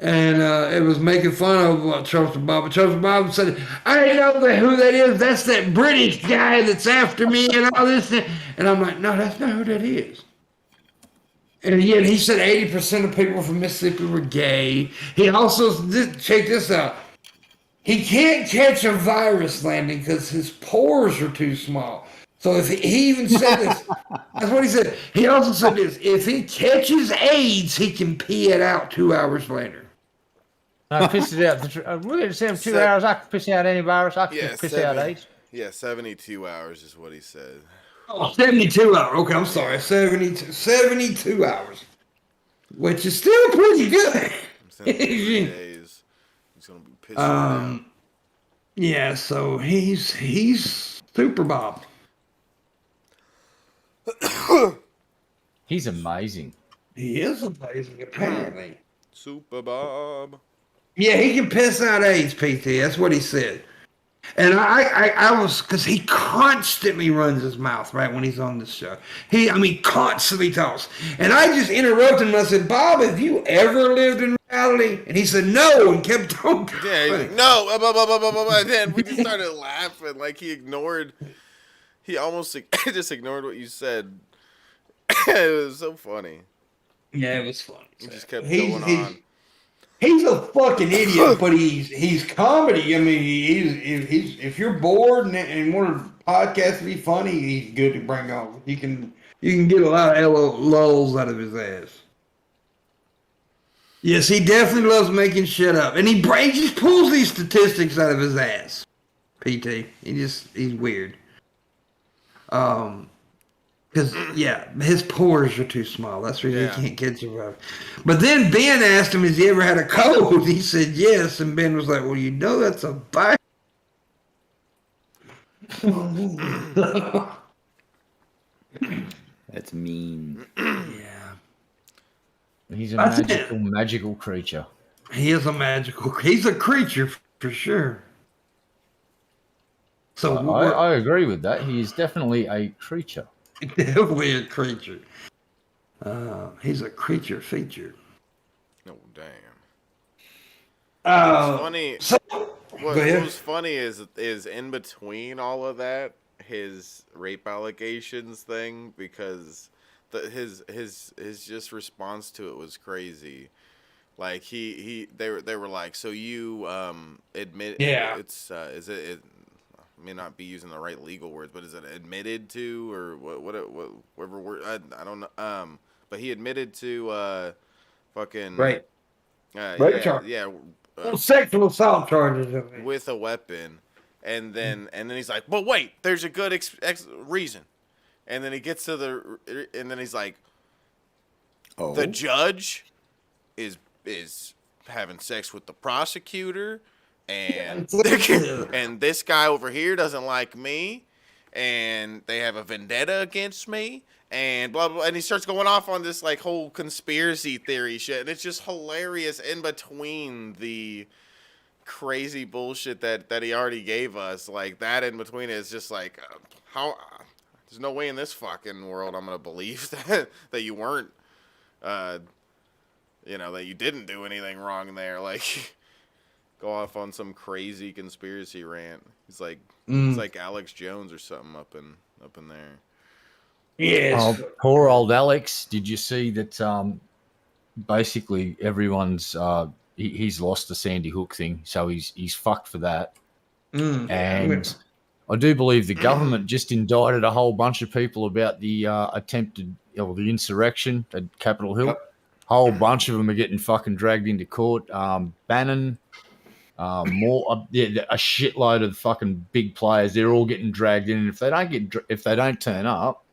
And it was making fun of Trumpster Bob. And Trumpster Bob said, I know who that is. That's that British guy that's after me and all this. And I'm like, no, that's not who that is. And yet he said 80% of people from Mississippi were gay. He also, check this out. He can't catch a virus, Landon, because his pores are too small. So if he even said this, that's what he said. He also said this, if he catches AIDS, he can pee it out 2 hours later. I piss it out. We're going to say 2 hours. I can piss out any virus. I can just piss out AIDS. Yeah, 72 hours is what he said. Oh, 72 hours. Okay, I'm sorry. 72 hours. Which is still pretty good. Days. He's going to be pissing out. Yeah, so he's Super Bob. He's amazing. He is amazing, apparently. Super Bob. Yeah, he can piss out AIDS, PT. That's what he said. And I was, because he constantly runs his mouth, right, when he's on this show. Constantly talks. And I just interrupted him and I said, Bob, have you ever lived in reality? And he said, no, and kept talking. Yeah, he's like, no, and then we just started laughing, like he almost just ignored what you said. It was so funny. Yeah, it was funny. He just kept going on. He's a fucking idiot, but he's comedy. I mean, he's if you're bored and want a podcast to be funny, he's good to bring on. You can get a lot of lulls out of his ass. Yes, he definitely loves making shit up, and he just pulls these statistics out of his ass. PT, he's weird. Because, his pores are too small. That's why he can't catch a virus. But then Ben asked him, has he ever had a cold? He said yes. And Ben was like, well, you know that's a virus. That's mean. Yeah. He's a magical creature. He is he's a creature for sure. So I agree with that. He is definitely a creature. Definitely a creature. He's a creature feature. Oh, damn. It's funny. What was funny is in between all of that, his rape allegations thing, because his just response to it was crazy. Like they were like, so you admit it's I may not be using the right legal words, but is it admitted to or whatever word? I don't know. But he admitted to fucking rape charge. Yeah. Sexual assault charges with a weapon, and then he's like, "But wait, there's a good reason," and then he gets to and then he's like, "Oh, the judge is having sex with the prosecutor." And this guy over here doesn't like me, and they have a vendetta against me, and blah blah. And he starts going off on this like whole conspiracy theory shit, and it's just hilarious in between the crazy bullshit that he already gave us. Like that in between is just like how there's no way in this fucking world I'm gonna believe that you weren't that you didn't do anything wrong there. Like go off on some crazy conspiracy rant. He's like it's like Alex Jones or something up in there. Yes. Oh, poor old Alex. Did you see that basically everyone's he's lost the Sandy Hook thing, so he's fucked for that. And I do believe the government just indicted a whole bunch of people about the attempted or the insurrection at Capitol Hill. A whole bunch of them are getting fucking dragged into court. Bannon, a shitload of fucking big players. They're all getting dragged in, and if they don't turn up,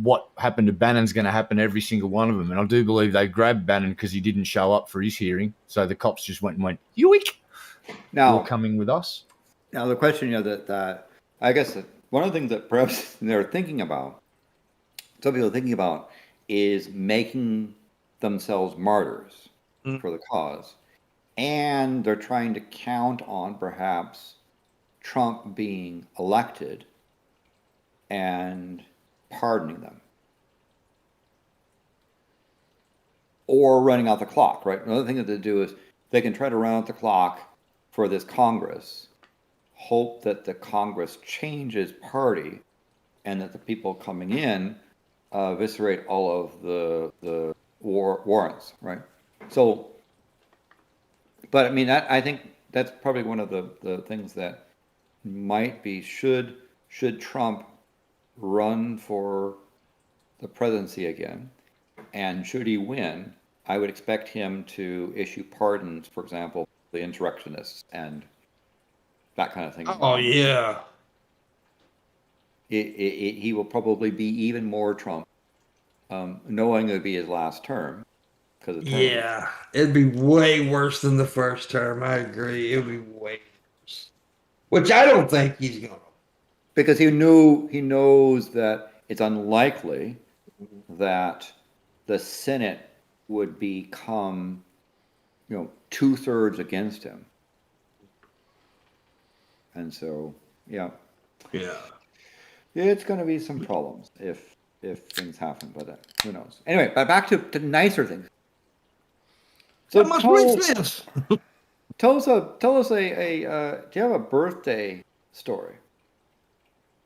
what happened to Bannon's going to happen to every single one of them. And I do believe they grabbed Bannon because he didn't show up for his hearing. So the cops just went, "Yoink! You're coming with us." Now the question, that I guess that one of the things that perhaps they're thinking about, some people are thinking about, is making themselves martyrs for the cause. And they're trying to count on perhaps Trump being elected and pardoning them. Or running out the clock, right? Another thing that they do is they can try to run out the clock for this Congress, hope that the Congress changes party and that the people coming in eviscerate all of the warrants, right? So, but I mean, I think that's probably one of the things that might be, should Trump run for the presidency again, and should he win, I would expect him to issue pardons, for example, the insurrectionists and that kind of thing. Oh yeah. He will probably be even more Trump, knowing it would be his last term. Yeah, it'd be way worse than the first term. I agree. It'd be way worse. Which I don't think he's gonna. Because he knows that it's unlikely that the Senate would become, 2/3 against him. And so, yeah, it's going to be some problems if things happen, but who knows? Anyway, but back to nicer things. So how much is this? Tell us do you have a birthday story?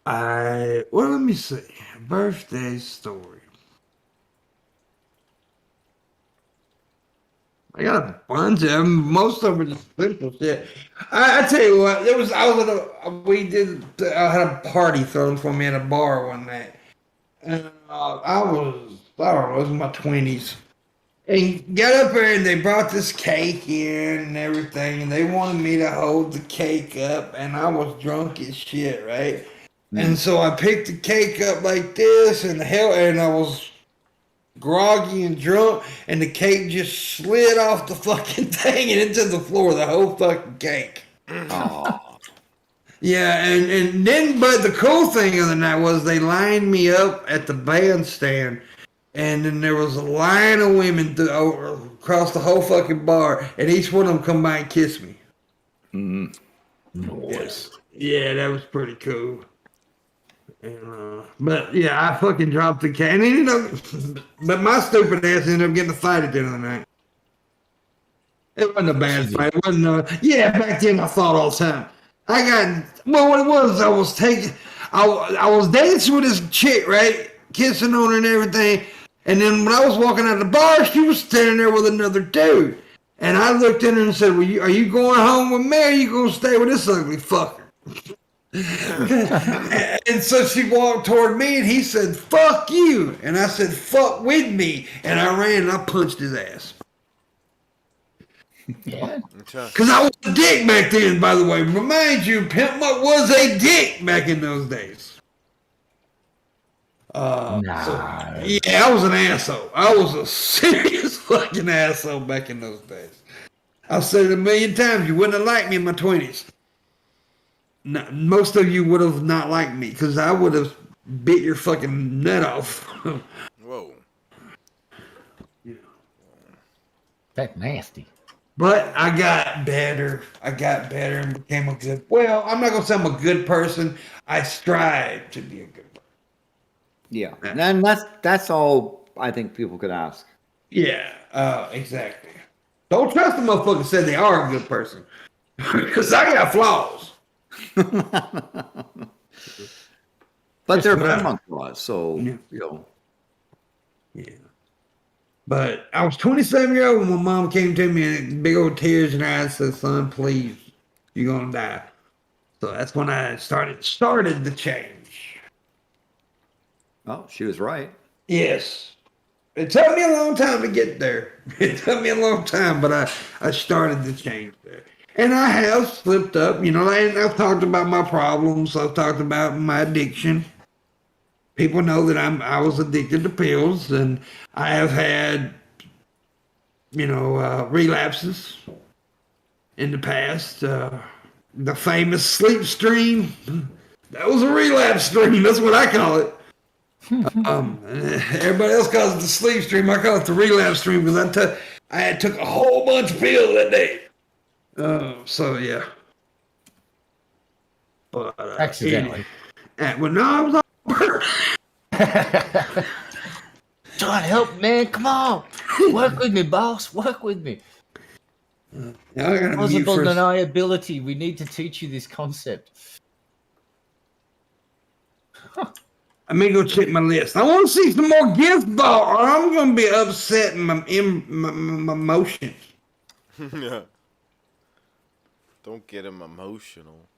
Let me see. Birthday story. I got a bunch of them. Most of them are just simple shit. I tell you what, I had a party thrown for me at a bar one night. And I don't know, it was in my 20s. And got up there and they brought this cake in and everything. And they wanted me to hold the cake up. And I was drunk as shit, right? And so I picked the cake up like this, and I was groggy and drunk, and the cake just slid off the fucking thing and into the floor, the whole fucking cake. Oh. Yeah, and then, but the cool thing of the night was they lined me up at the bandstand, and then there was a line of women across the whole fucking bar, and each one of them come by and kiss me. Nice. Yeah, that was pretty cool. And, but yeah, I fucking dropped the cake. And but my stupid ass ended up getting a fight at the end of the night. It wasn't a bad fight. It wasn't back then I thought all the time. What it was, I was dancing with this chick, right? Kissing on her and everything. And then when I was walking out of the bar, she was standing there with another dude. And I looked at her and said, well, are you going home with me, or are you going to stay with this ugly fucker? And so she walked toward me and he said, fuck you. And I said, fuck with me. And I ran and I punched his ass. Because I was a dick back then, by the way. Remind you, Pimpmunk was a dick back in those days. Yeah, I was an asshole. I was a serious fucking asshole back in those days. I've said it a million times. You wouldn't have liked me in my 20s. most of you would have not liked me because I would have bit your fucking nut off. Whoa. That's nasty. But I got better. And became a good. Well, I'm not gonna say I'm a good person. I strive to be a good person. Yeah, and that's all I think people could ask. Yeah, exactly. Don't trust the motherfucker that said they are a good person, because I got flaws. But they're Pimpmunk flaws, so Yeah. you know. Yeah. But I was 27 years old when my mom came to me and big old tears in her eyes said, "Son, please, you're gonna die." So that's when I started the change. Oh, she was right. Yes. It took me a long time to get there. It took me a long time, but I started the change there. And I have slipped up, and I've talked about my problems. I've talked about my addiction. People know that I was addicted to pills, and I have had, relapses in the past. The famous sleep stream, that was a relapse stream. That's what I call it. Everybody else calls it the sleep stream. I call it the relapse stream because I took a whole bunch of pills that day. So yeah. But Accidentally. Well, no, I was on purpose. Trying to help, man. Come on. Work with me, boss. Work with me. I gotta mute Plausible for a deniability. We need to teach you this concept. Let me go check my list. I want to see some more gifts bought, or I'm gonna be upset in my emotions. Yeah. Don't get him emotional.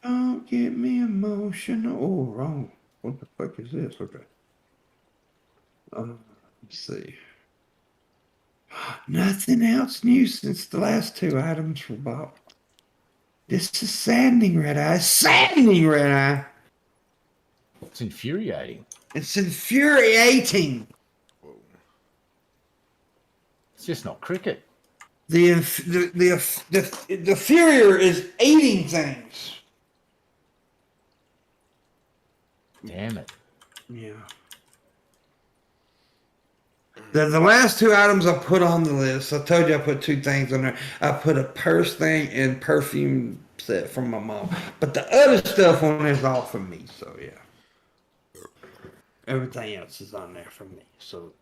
Don't get me emotional. Oh, wrong. What the fuck is this? Okay. Let's see. Nothing else new since the last 2 items were bought. This is saddening, Red Eye. Saddening, Red Eye. It's infuriating. It's infuriating. It's just not cricket. The Furier is eating things. Damn it. Yeah. The last 2 items I put on the list, I told you I put 2 things on there. I put a purse thing and perfume set from my mom. But the other stuff on there is all for me, so yeah. Everything else is on there for me, so.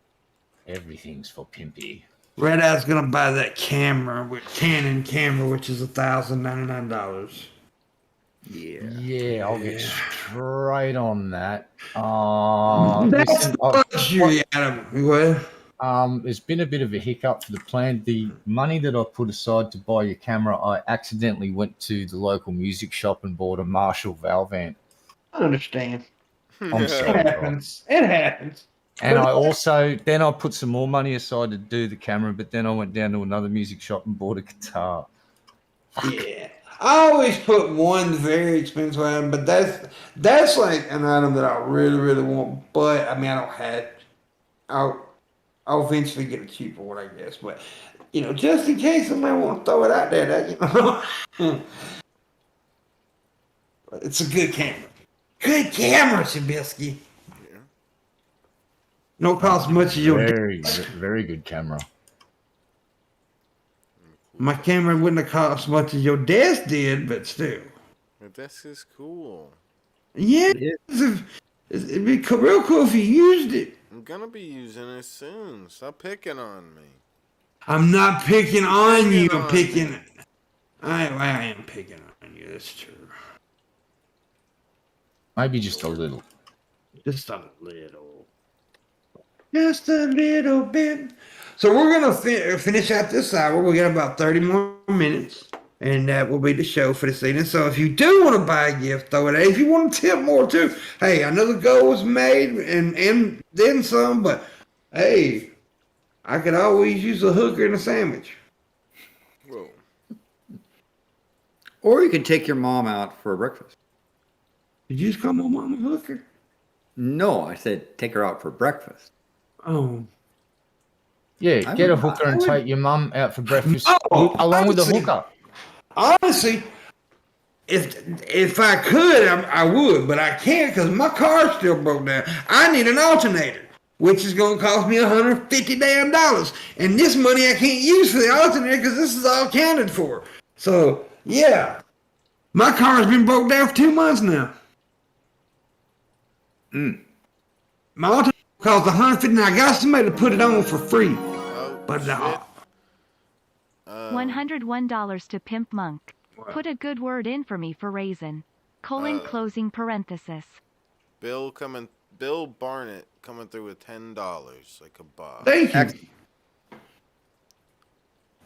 Everything's for Pimpy. Red Eye's gonna buy that Canon camera, which is $1,099. Yeah, I'll get straight on that. That's luxury, Adam. What? There's been a bit of a hiccup for the plan. The money that I put aside to buy your camera, I accidentally went to the local music shop and bought a Marshall valve amp. I understand. I'm sorry. It happens. It happens. And I put some more money aside to do the camera, but then I went down to another music shop and bought a guitar. Yeah. I always put one very expensive item, but that's like an item that I really, really want. But I mean, I don't have it. I'll eventually get a cheaper one, I guess. But just in case somebody want to throw it out there, But it's a good camera. Good camera, Shabisky. Yeah. No cost much as your. Very, very good camera. My camera wouldn't have cost as much as your desk did, but still. The desk is cool. Yeah, it'd be real cool if you used it. I'm gonna be using it soon. Stop picking on me. I'm not picking on you. I'm picking. I am picking on you. That's true. Maybe just a little. Just a little. Just a little bit. So we're going to finish out this hour. We got about 30 more minutes, and that will be the show for this evening. So if you do want to buy a gift, throw it out. If you want to tip more, too, hey, I know the goal was made and then some, but hey, I could always use a hooker and a sandwich. Whoa. Or you can take your mom out for breakfast. Did you just call my mom a hooker? No, I said take her out for breakfast. Oh. Yeah, get a hooker and take your mum out for breakfast Oh, along with the honestly- hooker. Honestly, if I could, I would, but I can't because my car's still broke down. I need an alternator, which is going to cost me $150 damn, and this money I can't use for the alternator because this is all accounted for. So yeah, my car's been broke down for 2 months now. My alternator cost $150, and I got somebody to put it on for free. Oh, But shit. $101 to Pimpmunk. Put a good word in for me for Raisin. Closing parenthesis. Bill Barnett coming through with $10 like a boss. Thank you.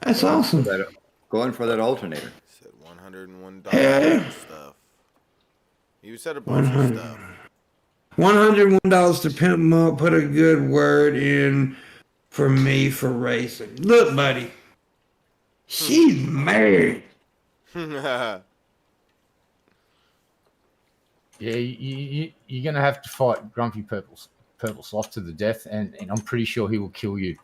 That's awesome. Going for that alternator. Said $101 Yeah. stuff. You said a bunch of stuff. $101 to Pimpmunk. Put a good word in for me for racing. Look, buddy, she's married. Yeah, you're going to have to fight Grumpy Purple Sloth to the death, and I'm pretty sure he will kill you.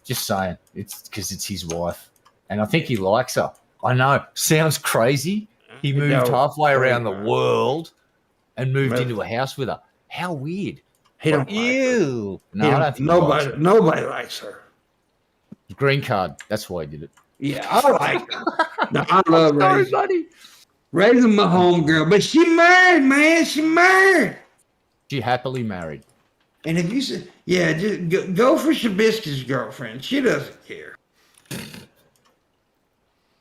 Just saying. It's because it's his wife. And I think he likes her. I know. Sounds crazy. He moved halfway around the world and moved into a house with her. How weird. He don't Ew. Like her. No, I don't think nobody likes her. Green card. That's why he did it. Yeah, I like her. No, I love Sorry, Raisin. buddy. Raisin my homegirl, but she married, man. She married. She happily married. And if you said, yeah, just go for Shabisky's girlfriend. She doesn't care.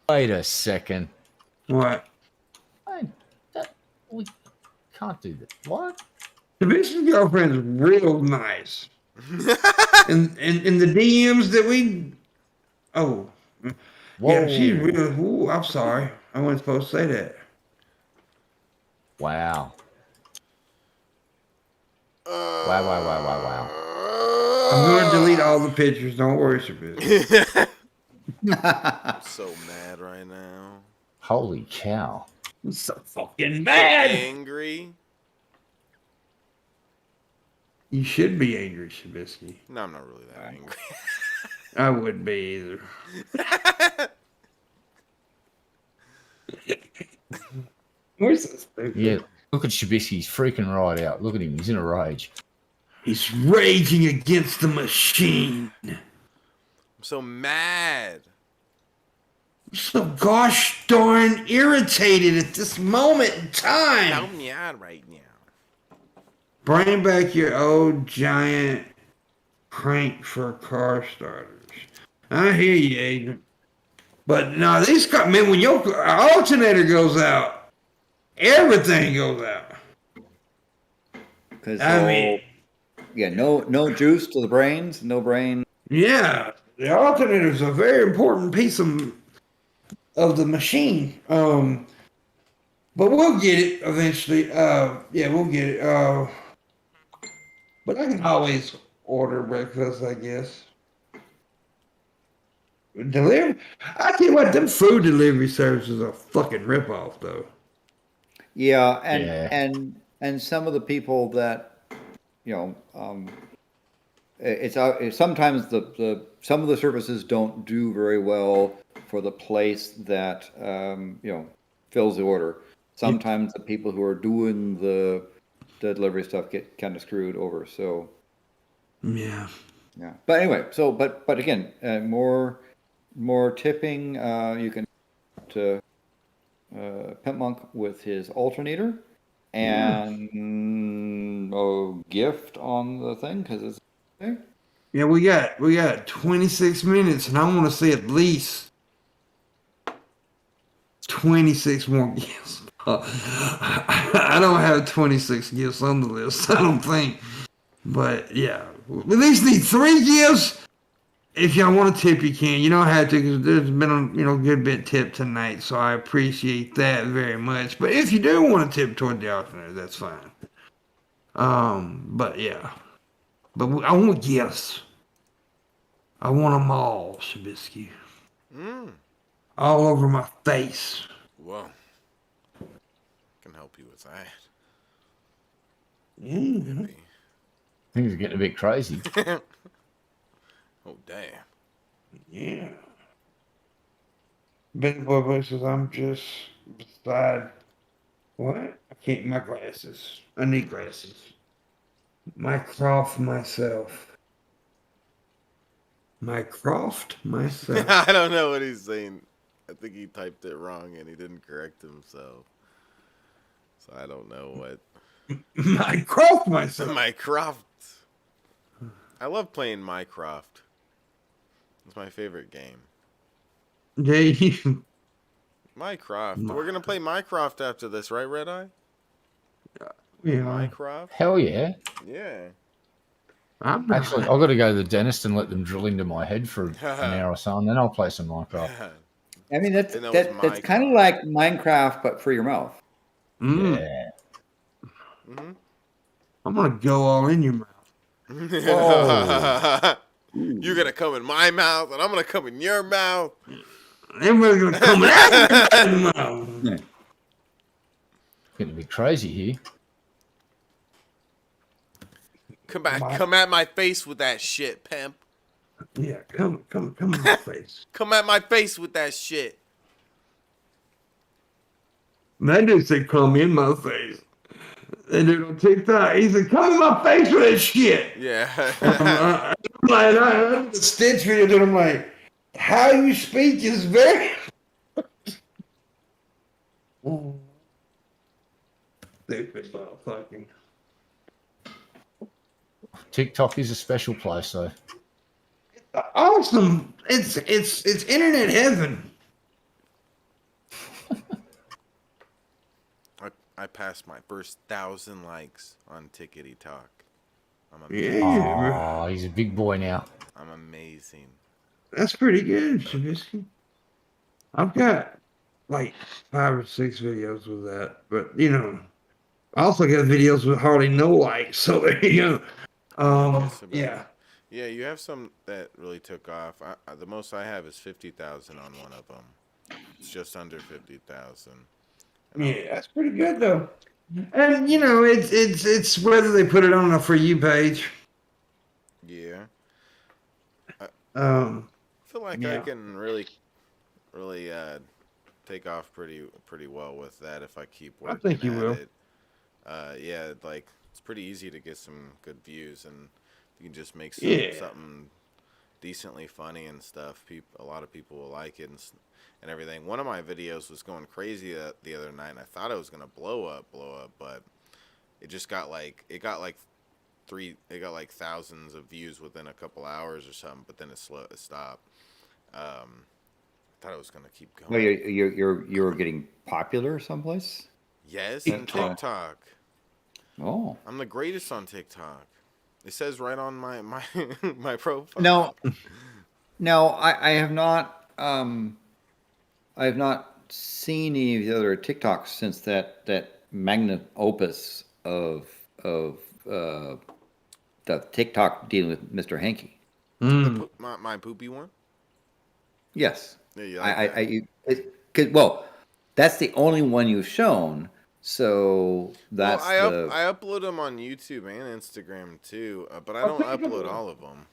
Wait a second. What? We can't do that. What? Shabisky's girlfriend's real nice. and the DMs that we, Whoa. yeah, she's real. Ooh, I'm sorry, I wasn't supposed to say that. Wow. Wow. I'm going to delete all the pictures. Don't worry, Shabisky. I'm so mad right now. Holy cow. I'm so fucking mad. Angry? You should be angry, Shabisky. No, I'm not really that angry. I wouldn't be either. Where's this thing? Yeah, look at Shabisky. He's freaking right out. Look at him. He's in a rage. He's raging against the machine. I'm so mad. I'm so gosh darn irritated at this moment in time. Help me out right now. Bring back your old giant crank for car starters. I hear you, Agent. But no, these cars, man, when your alternator goes out, everything goes out. Because no juice to the brains, no brain. Yeah, the alternator is a very important piece of the machine. But we'll get it eventually. Yeah, we'll get it. But I can always order breakfast, I guess. Deliver. I tell you what, them food delivery services are a fucking ripoff, though. Yeah, and some of the people that, it's sometimes some of the services don't do very well for the place that fills the order. Sometimes the people who are doing the delivery stuff get kind of screwed over. So yeah. But anyway, but again, more tipping. You can to Pimpmunk with his alternator and a gift on the thing because it's. Yeah, we got 26 minutes, and I want to see at least 26 more gifts. I don't have 26 gifts on the list, I don't think. But yeah, we at least need 3 gifts. If y'all want to tip, you can. You don't have to, because there's been a good bit tipped tonight, so I appreciate that very much. But if you do want to tip toward the alternator, that's fine. But yeah. But I want gifts. I want them all, Shabisky. All over my face. Whoa. I can help you with that. Yeah. Things are getting a bit crazy. Oh, damn. Yeah. Big Boy says, I'm just beside What? I can't. My glasses. I need glasses. Mycroft myself. Mycroft myself. I don't know what he's saying. I think he typed it wrong and he didn't correct himself. So I don't know what. Mycroft myself. Minecraft. I love playing Minecraft. It's my favorite game. Yeah. Minecraft. We're gonna play Minecraft after this, right, Red Eye? Yeah. Minecraft. Hell yeah. Yeah. Actually, I've got to go to the dentist and let them drill into my head for an hour or so, and then I'll play some Minecraft. I mean, that's kind of like Minecraft, but for your mouth. Yeah. Mm-hmm. I'm gonna go all in your mouth. Oh. You're gonna come in my mouth, and I'm gonna come in your mouth. Everybody's gonna come in my mouth. Getting a bit crazy here. Come at my face with that shit, pimp. Yeah, come in my face. Come at my face with that shit. That dude said, "Come in my face." That dude on TikTok, he said, "Come in my face with that shit." Yeah. I'm like, I the Stitch video, dude. I'm like, how you speak is very. Stupid motherfucking. TikTok is a special place, though. Awesome! It's internet heaven. I passed my first 1,000 likes on Tickety Talk. I'm Yeah, amazing. Oh, he's a big boy now. I'm amazing. that's pretty good, Shabisky. I've got like 5 or 6 videos with that, but you know, I also got videos with hardly no likes. So there you go. Yeah. Yeah, you have some that really took off. The most I have is 50,000 on one of them. It's just under 50,000. Yeah, that's pretty good though. And you know, it's whether they put it on a For You page. Yeah. I I feel like I Yeah. can really take off pretty well with that if I keep I working think you at will. it. Yeah, like it's pretty easy to get some good views, and you can just make something decently funny and stuff. A lot of people will like it and everything. One of my videos was going crazy the other night, and I thought it was gonna blow up, but it just got like thousands of views within a couple hours or something. But then it stopped. I thought it was gonna keep going. Well, you're getting popular someplace. Yes, and TikTok. Oh, I'm the greatest on TikTok. It says right on my my profile. No, I have not. I have not seen any of the other TikToks since that magnum opus of the TikTok dealing with Mr. Hanky. My poopy one. Yes, Yeah, well, that's the only one you've shown. So that's I upload them on YouTube and Instagram too, but I don't upload all of them.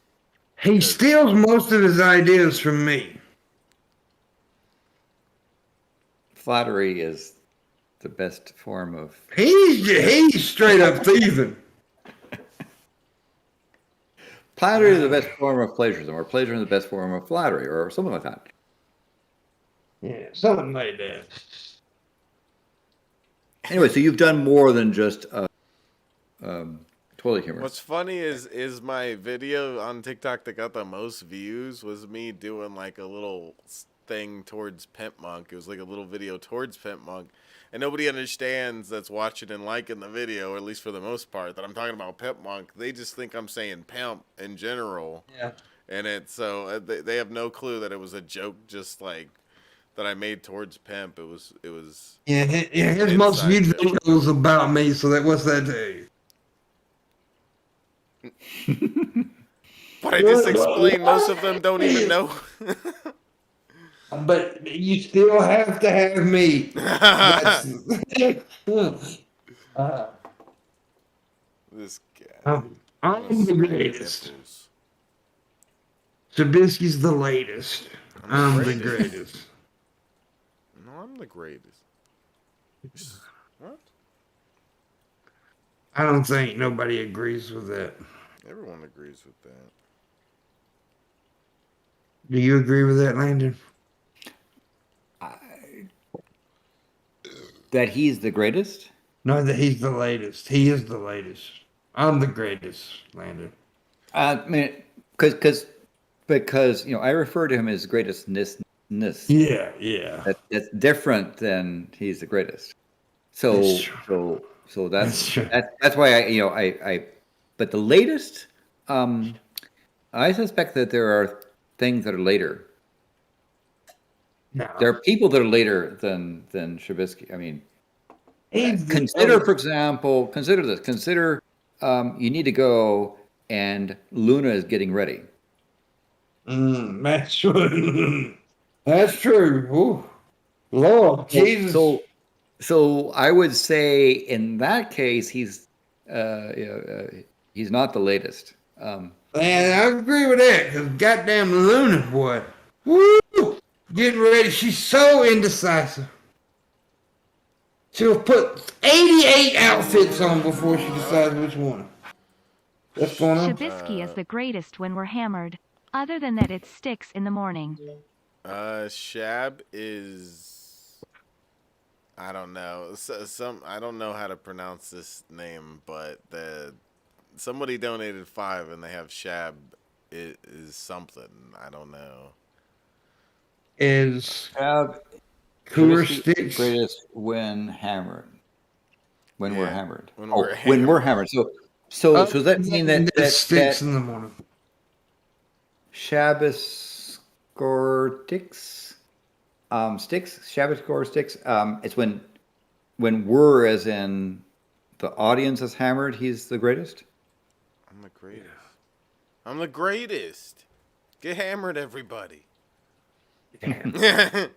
He steals most of his ideas from me. flattery is the best form of. He's straight up thieving. Flattery is the best form of plagiarism, or plagiarism is the best form of flattery, or something like that. Yeah, something like that. Anyway, so you've done more than just toilet humor. What's funny is my video on TikTok that got the most views was me doing like a little thing towards Pimpmunk. It was like a little video towards Pimpmunk, and nobody understands that's watching and liking the video, or at least for the most part, that I'm talking about Pimpmunk. They just think I'm saying pimp in general. Yeah. And they have no clue that it was a joke, just like that I made towards Pimp. It was. Yeah, his most viewed videos about me. So what's that do? But I just explained most of them don't even know. But you still have to have me. This guy. I'm the greatest. Trubisky's the latest. I'm the greatest. No, I'm the greatest. What? I don't think nobody agrees with that. Everyone agrees with that. Do you agree with that, Landon? That he's the greatest? No, that he's the latest. He is the latest. I'm the greatest, Landon. I mean, because I refer to him as greatestness. Yeah, yeah. That's different than he's the greatest. So That's true. so That's true. that's why I but the latest, I suspect that there are things that are later. No. There are people that are later than Trubisky. I mean, Consider for example, consider this. Consider you need to go and Luna is getting ready. That's true. That's true. Ooh. Lord Jesus. So I would say in that case he's not the latest. Man, I agree with that, because goddamn Luna, boy. Woo! Getting ready. She's so indecisive. She'll put 88 outfits on before she decides which one. What's going on? Trubisky is the greatest when we're hammered. Other than that, it sticks in the morning. Shab is, I don't know. I don't know how to pronounce this name, but somebody donated 5 and they have Shab is something. I don't know. Is Cooler Sticks greatest when hammered. When we're hammered. When we're hammered. So does that mean that Sticks in the morning? Shabbos score sticks? Shabbos score sticks. It's when we're, as in the audience, is hammered. He's the greatest. I'm the greatest. I'm the greatest. Get hammered, everybody. So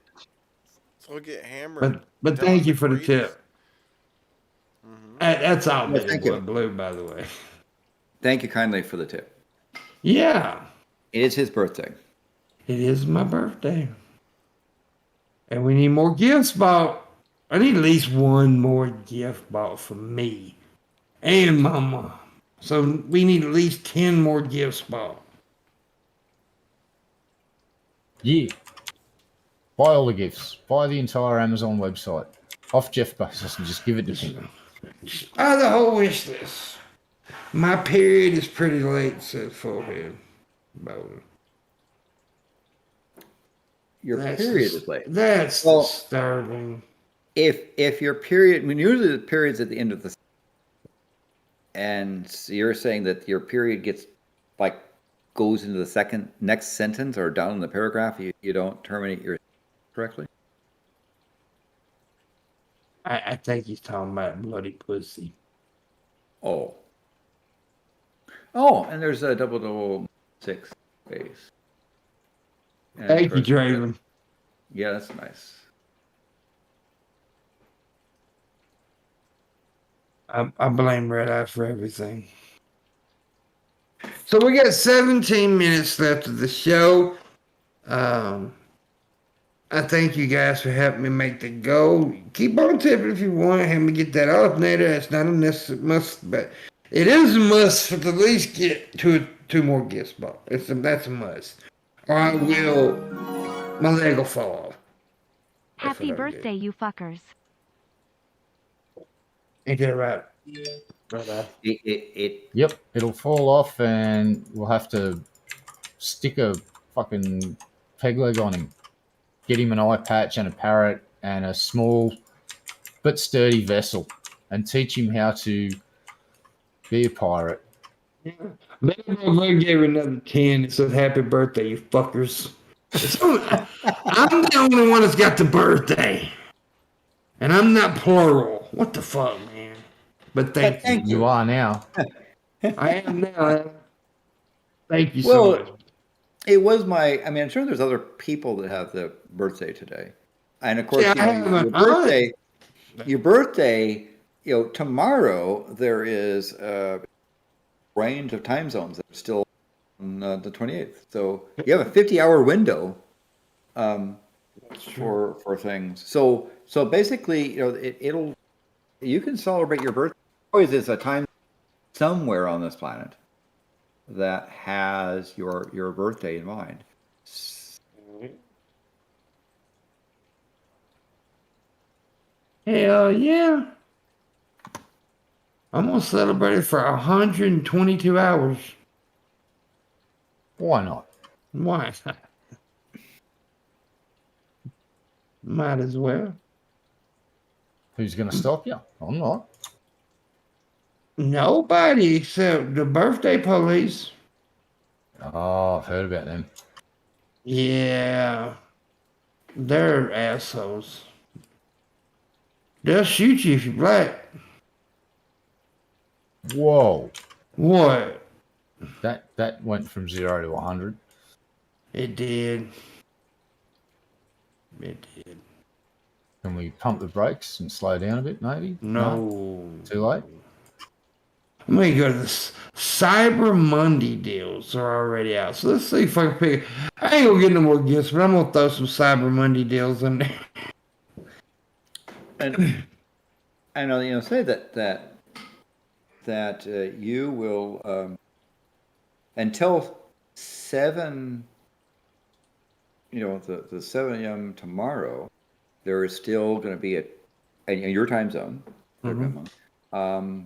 I'll get hammered. But thank you for the tip. Mm-hmm. That's all thank you. blue, by the way. Thank you kindly for the tip. Yeah. It is his birthday. It is my birthday. And we need more gifts bought. I need at least one more gift bought for me and my mom. So we need at least 10 more gifts bought. Yeah. Buy all the gifts. Buy the entire Amazon website. Off Jeff Bezos and just give it to him. Buy the whole wish list. My period is pretty late, said Forehead. Your period is late. That's disturbing. If your period, I mean, usually the period's at the end of the, and you're saying that your period gets goes into the next sentence or down in the paragraph, you don't terminate your correctly. I think he's talking about bloody pussy. Oh, and there's a 6 space. Thank you, Draven. Yeah, that's nice. I blame Red Eye for everything. So we got 17 minutes left of the show. I thank you guys for helping me make the goal. Keep on tipping if you want. Have me get that alternator. It's not a must, but it is a must to at least get two more gifts bought. That's a must. Or I will, my leg will fall off. Happy birthday, you fuckers. Ain't that right? Yep, it'll fall off and we'll have to stick a fucking peg leg on him. Get him an eye patch and a parrot and a small but sturdy vessel and teach him how to be a pirate. I gave another 10. It says happy birthday, you fuckers. I'm the only one that's got the birthday. And I'm not plural. What the fuck, man? But thank you. You are now. I am now. Thank you so much. It was I'm sure there's other people that have the birthday today. And of course, your birthday, tomorrow there is a range of time zones that are still on the 28th. So you have a 50-hour window for things. So basically, you can celebrate your birthday. Always is a time somewhere on this planet that has your birthday in mind. Hell yeah. I'm going to celebrate it for 122 hours. Why not? Why? Might as well. Who's going to stop you? I'm not. Nobody except the birthday police. Oh, I've heard about them. Yeah. They're assholes. They'll shoot you if you're black. Whoa. What? That went from 0 to 100. It did. It did. Can we pump the brakes and slow down a bit, maybe? No. Too late? I'm going to go to the Cyber Monday deals are already out. So let's see if I can pick. I ain't going to get no more gifts, but I'm going to throw some Cyber Monday deals in there. And I know, say that you will until 7, the 7 a.m. tomorrow, there is still going to be in your time zone. Mm-hmm.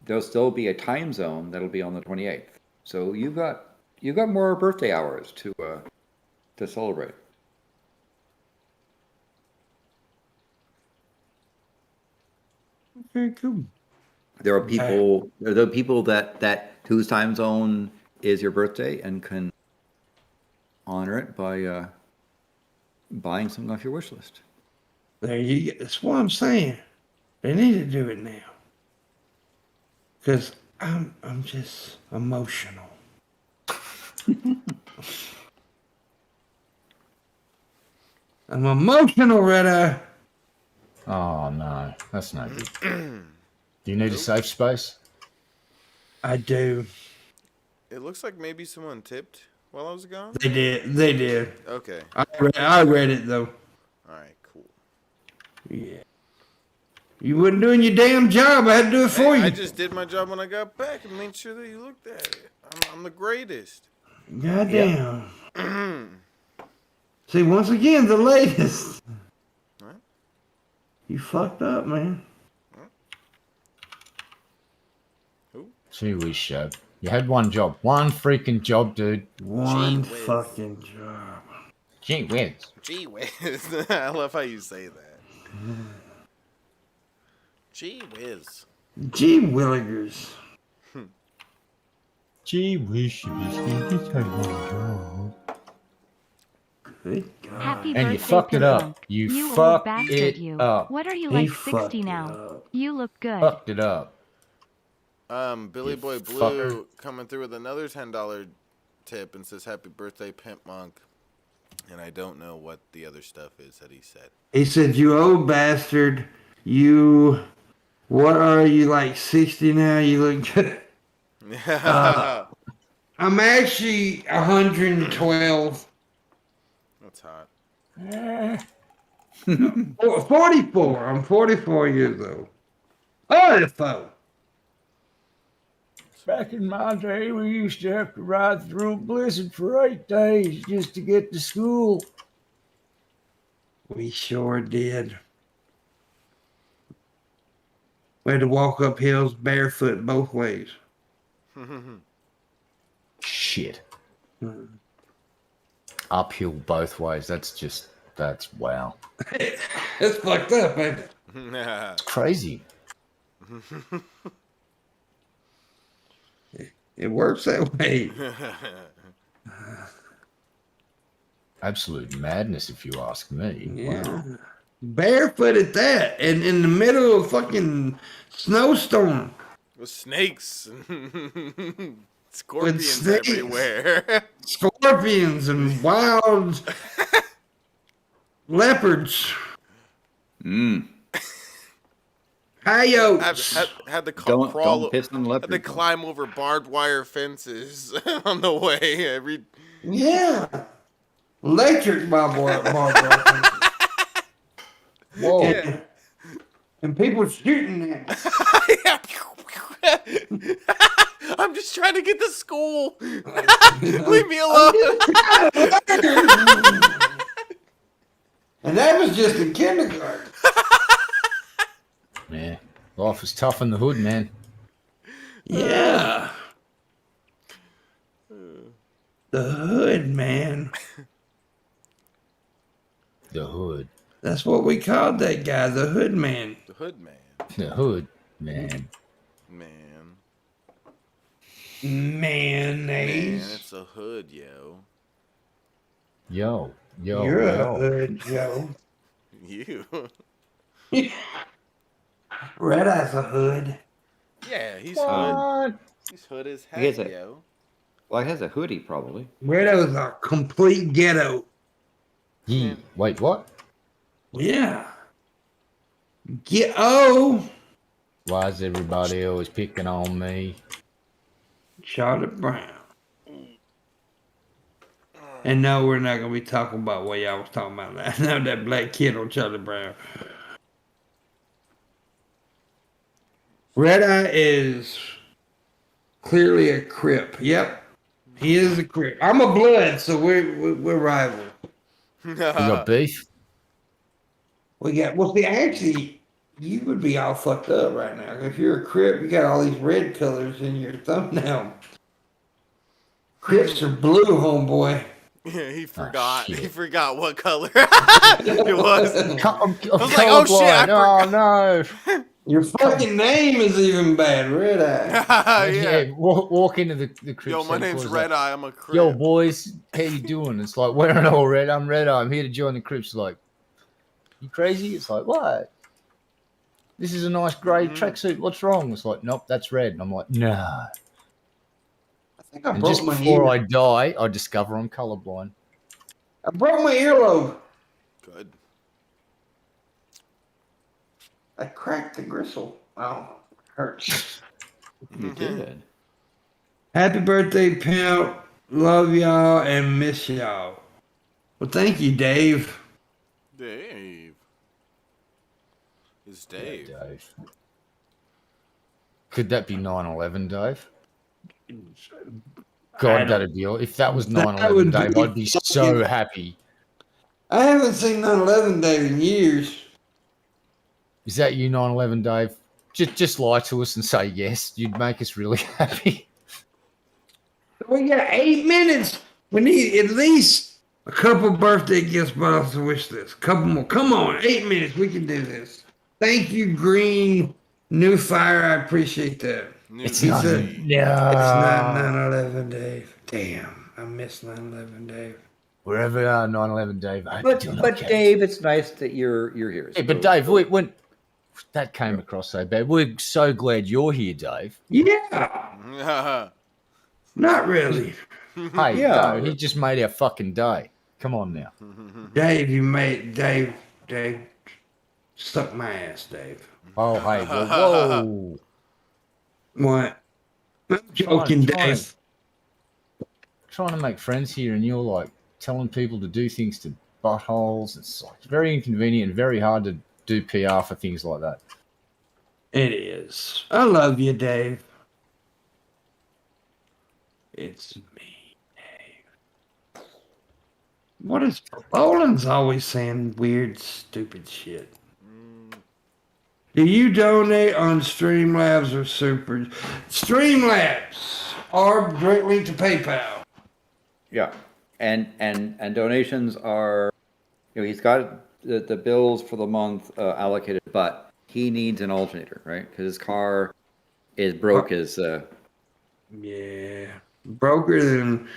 There'll still be a time zone that'll be on the 28th. So you've got more birthday hours to celebrate. Very cool. There are people that whose time zone is your birthday and can honor it by buying something off your wish list. There you go. That's what I'm saying. They need to do it now. Because I'm just emotional. I'm emotional, Red Eye. Oh, no. That's no good. Do you need a safe space? I do. It looks like maybe someone tipped while I was gone. They did. Okay. I read it, though. All right, cool. Yeah. You wasn't doing your damn job. I had to do it for you. I just did my job when I got back and made sure that you looked at it. I'm the greatest. Goddamn. See, once again, the latest. Huh? You fucked up, man. Who? Gee whiz, Shab. You had one job. One freaking job, dude. One Gee whiz. fucking job. Gee whiz. Gee whiz. I love how you say that. Gee whiz. Gee willigers. Gee whiz, you just had one job. Good God. Happy And you birthday, fucked it up. Pimpmunk. You old fucked bastard, it you. up. What are you, He like fucked 60 it now? up. You look good. Fucked it up. Billy You Boy Blue fucker. coming through with another $10 tip and says, "Happy birthday, Pimpmunk." And I don't know what the other stuff is that he said. He said, "You old bastard. What are you, like 60 now? You look good." I'm actually 112. That's hot. 44. I'm 44 years old. Oh, the phone. Back in my day, we used to have to ride through a blizzard for 8 days just to get to school. We sure did. We had to walk up hills barefoot both ways. Shit. Uphill both ways. That's wow. It's fucked up, man. It's crazy. It works that way. Absolute madness, if you ask me. Yeah. Wow. Barefoot at that. And in the middle of a fucking snowstorm. With snakes and scorpions snakes. everywhere. Scorpions and wild leopards. Coyotes. Had to Don't piss on had to leopards. climb over barbed wire fences on the way. Yeah. Electric barbed wire. Whoa. Yeah. And people shooting at me. I'm just trying to get to school. Leave me alone. And that was just in kindergarten. Yeah, life is tough in the hood, man. Yeah. The hood, man. The hood. That's what we called that guy, the hood man. The hood man. The hood, man. Man, Mayonnaise. it's a hood, yo. Yo. You're a hood, Joe. You. Red Eye's a hood. Yeah, he's What? hood. He's hood as He is heck, a- yo. Well, he has a hoodie, probably. Red Eye's a complete ghetto. Yee. Wait, what? Yeah. Ghetto. Why is everybody always picking on me? Charlie Brown. And no, we're not going to be talking about what y'all was talking about. Now that black kid on Charlie Brown. Red Eye is clearly a Crip. Yep. He is a Crip. I'm a Blood, so we're rival. You got beef? Well, see, actually, you would be all fucked up right now. If you're a Crip, you got all these red colors in your thumbnail. Crips are blue, homeboy. Yeah, he forgot. shit. He forgot what color it was. I'm was like, oh, shit, I colorblind. Oh no! Your fucking name is even bad, Red Eye. Yeah. Walk into the Crips. Yo, my name's headquarters, Red like, Eye. I'm a Crip. Yo, boys, how you doing? It's like, wearing all red. I'm Red Eye. I'm here to join the Crips. Like, you crazy? It's like, what? This is a nice grey tracksuit. What's wrong? It's like, nope, that's red. And I'm like, nah. I think I And broke just my before ear. I die, I discover I'm colorblind. I broke my earlobe. Good. I cracked the gristle. Oh, hurts. You did. Happy birthday, Pimp. Love y'all and miss y'all. Well, thank you, Dave. Dave. It's Dave. Yeah, Dave. Could that be 9/11, Dave? God, that'd be all. If that was That 9/11, would Dave, be I'd be so happy. I haven't seen 9/11 Dave in years. Is that you, 9/11, Dave? Just lie to us and say yes. You'd make us really happy. We got 8 minutes. We need at least a couple birthday gifts off the wish list. Couple more. Come on, 8 minutes. We can do this. Thank you, Green New Fire. I appreciate that. It's He not. said, No. It's not 9/11 Dave. Damn, I miss 9/11 Dave. Wherever you are, 9/11, Dave. I hope you're doing But okay. Dave, it's nice that you're here. Hey, but Dave, when that came across so bad, we're so glad you're here, Dave. Yeah, not really. Hey, Yeah. no, he just made our fucking day. Come on now. Dave, you made Dave. Suck my ass, Dave. Oh, hey, whoa. What? I'm joking, Trying- Dave. Trying to make friends here, and you're like telling people to do things to buttholes. It's like very inconvenient and very hard to do PR for things like that. It is. I love you, Dave. It's me, Dave. What is Boland's always saying weird, stupid shit? Do you donate on Streamlabs or Super? Streamlabs or direct link to PayPal. Yeah, and donations are, he's got the bills for the month allocated, but he needs an alternator, right? Because his car is broke. Yeah, broker than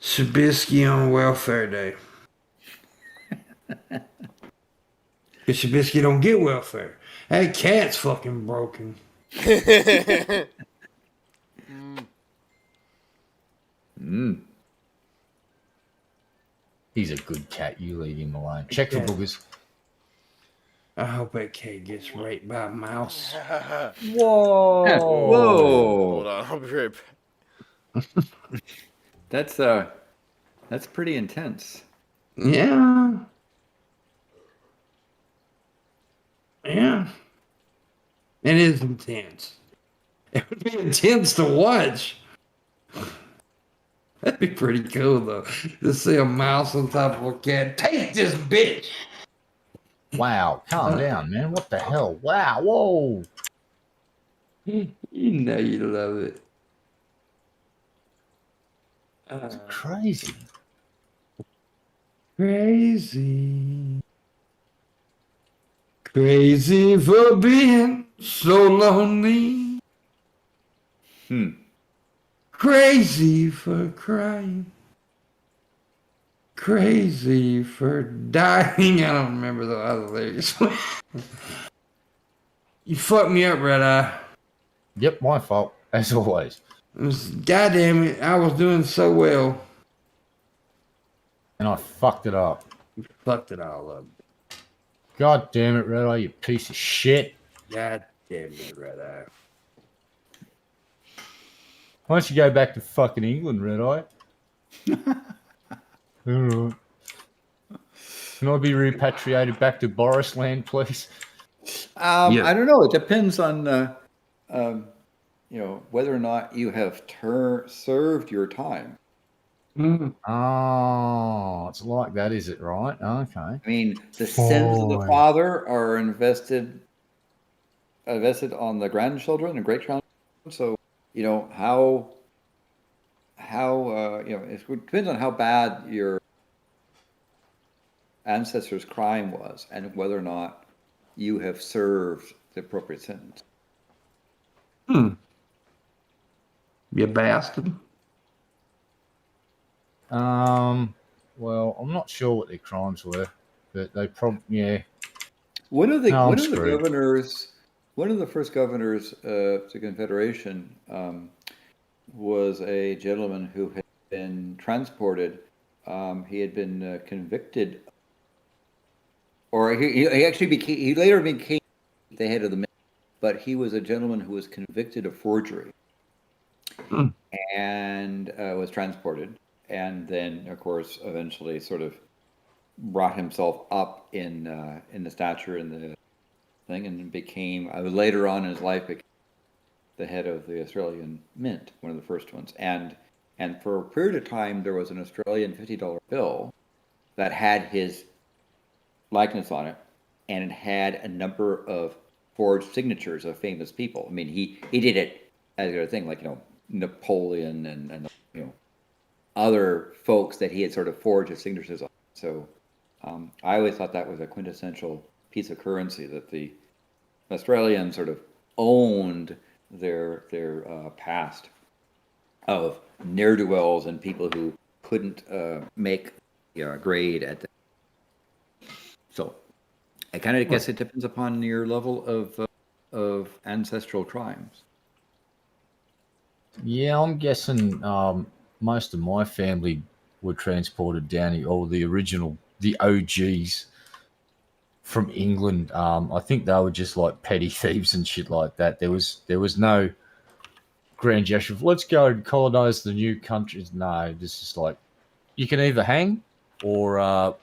Sabisky on welfare day. Because Sabisky don't get welfare. That cat's fucking broken. He's a good cat. You leave him alone. Check for Yeah. boogers. I hope that cat gets raped by a mouse. Whoa. Hold Whoa, on, I'll be right back. that's pretty intense. Yeah. Yeah. It is intense. It would be intense to watch. That'd be pretty cool, though, to see a mouse on top of a cat. Take this bitch! Wow, calm down, man. What the hell? Wow, whoa. You know you love it. It's crazy. Crazy. Crazy for being so lonely. Crazy for crying. Crazy for dying. I don't remember the other lyrics. You fucked me up, Red Eye. Yep, my fault, as always. Goddamn it, I was doing so well. And I fucked it up. You fucked it all up. God damn it, Red Eye, you piece of shit. God damn it, Red Eye. Why don't you go back to fucking England, Red Eye? Alright. Can I be repatriated back to Borisland, please? I don't know. It depends on whether or not you have served your time. Oh, it's like that, is it, right? Okay. I mean, the sins of the father are invested on the grandchildren and great grandchildren. So, how it depends on how bad your ancestors' crime was and whether or not you have served the appropriate sentence. You bastard. Well, I'm not sure what their crimes were, but they probably, yeah. One of the first governors of the Confederation was a gentleman who had been transported. He had been convicted, or he later became the head of the mint, but he was a gentleman who was convicted of forgery and was transported. And then, of course, eventually sort of brought himself up in the stature and the thing, and became later on in his life became the head of the Australian Mint, one of the first ones. And for a period of time, there was an Australian $50 bill that had his likeness on it, and it had a number of forged signatures of famous people. I mean, he did it as a thing, like Napoleon and other folks that he had sort of forged his signatures on. So I always thought that was a quintessential piece of currency, that the Australians sort of owned their past of ne'er-do-wells and people who couldn't make grade at the. So I kind of guess it depends upon your level of ancestral crimes. Yeah, I'm guessing most of my family were transported down here, or the OGs from England. I think they were just like petty thieves and shit like that. There was no grand gesture of let's go and colonize the new countries. No, this is like you can either hang or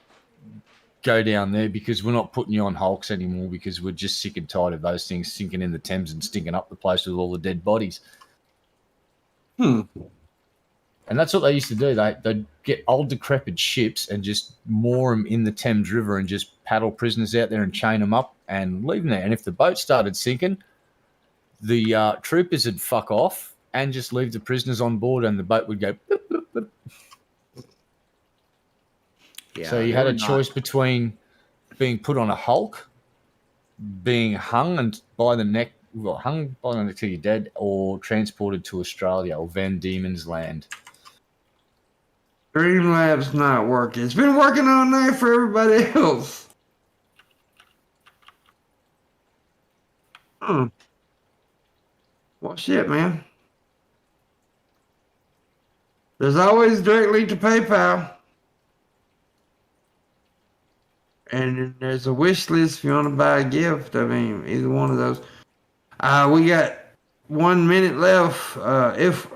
go down there, because we're not putting you on hulks anymore, because we're just sick and tired of those things sinking in the Thames and stinking up the place with all the dead bodies. And that's what they used to do. They'd get old decrepit ships and just moor them in the Thames River and just paddle prisoners out there and chain them up and leave them there. And if the boat started sinking, the troopers would fuck off and just leave the prisoners on board, and the boat would go bloop, bloop, bloop. Yeah, so you had a choice between being put on a hulk, being hung by the neck till you're dead, or transported to Australia or Van Diemen's Land. Streamlab's not working. It's been working all night for everybody else. Well, shit, man. There's always direct link to PayPal. And there's a wish list if you want to buy a gift. I mean, either one of those. We got 1 minute left. If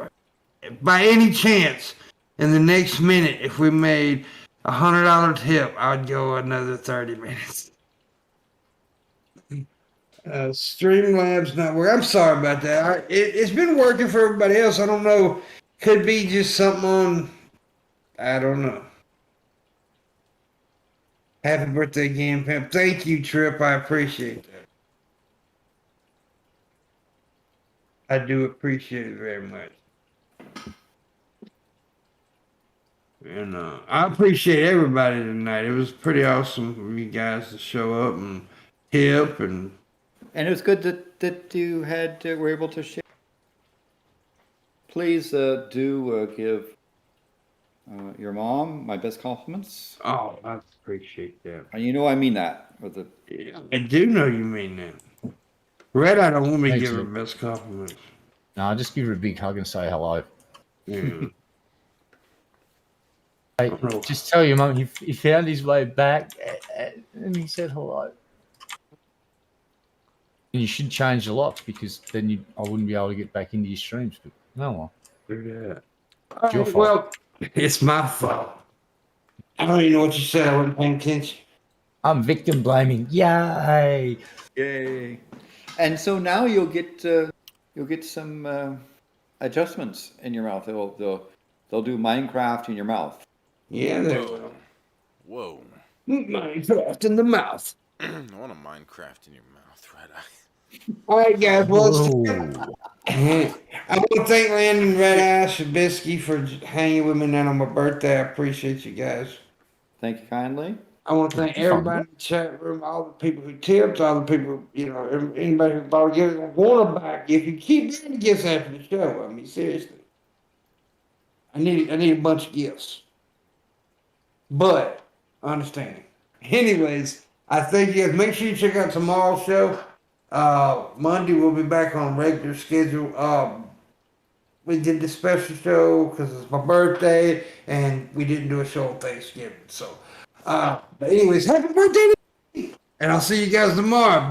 by any chance in the next minute, if we made $100 tip, I'd go another 30 minutes. Streamlabs not working. I'm sorry about that. It's been working for everybody else. I don't know. Could be just something on. I don't know. Happy birthday again, Pimp. Thank you, Trip. I appreciate that. I do appreciate it very much. And I appreciate everybody tonight. It was pretty awesome for you guys to show up and tip and it was good that you were able to share. Please do give your mom my best compliments. oh, I appreciate that. And you know I mean that. Yeah, I do know you mean that. Red, I don't want me to Thanks, give her Luke. best compliments. No, I'll just give her a big hug and say hello. Yeah. Hey, just tell your mum he found his way back and he said hello. And you should change the locks because then I wouldn't be able to get back into your streams. But no, well, Do that. it's your fault. Well, it's my fault. I don't even know what you said. I wasn't paying attention. I'm victim blaming. Yay! Yay! And so now you'll get some adjustments in your mouth. They'll do Minecraft in your mouth. Yeah, they will. Whoa. Minecraft in the mouth. I want a Minecraft in your mouth, Red Eye. All right, guys. Well, Whoa. I want to thank Landon, Red Eye, Shabisky for hanging with me now on my birthday. I appreciate you guys. Thank you kindly. I want to thank everybody in the chat room, all the people who tipped, all the people, anybody who bought gifts. I want them back. If you keep getting gifts after the show, I mean, seriously. I need a bunch of gifts. But, I understand. Anyways, I thank you guys. Make sure you check out tomorrow's show. Monday we'll be back on regular schedule. We did the special show because it's my birthday, and we didn't do a show on Thanksgiving. So, but anyways, happy birthday, and I'll see you guys tomorrow.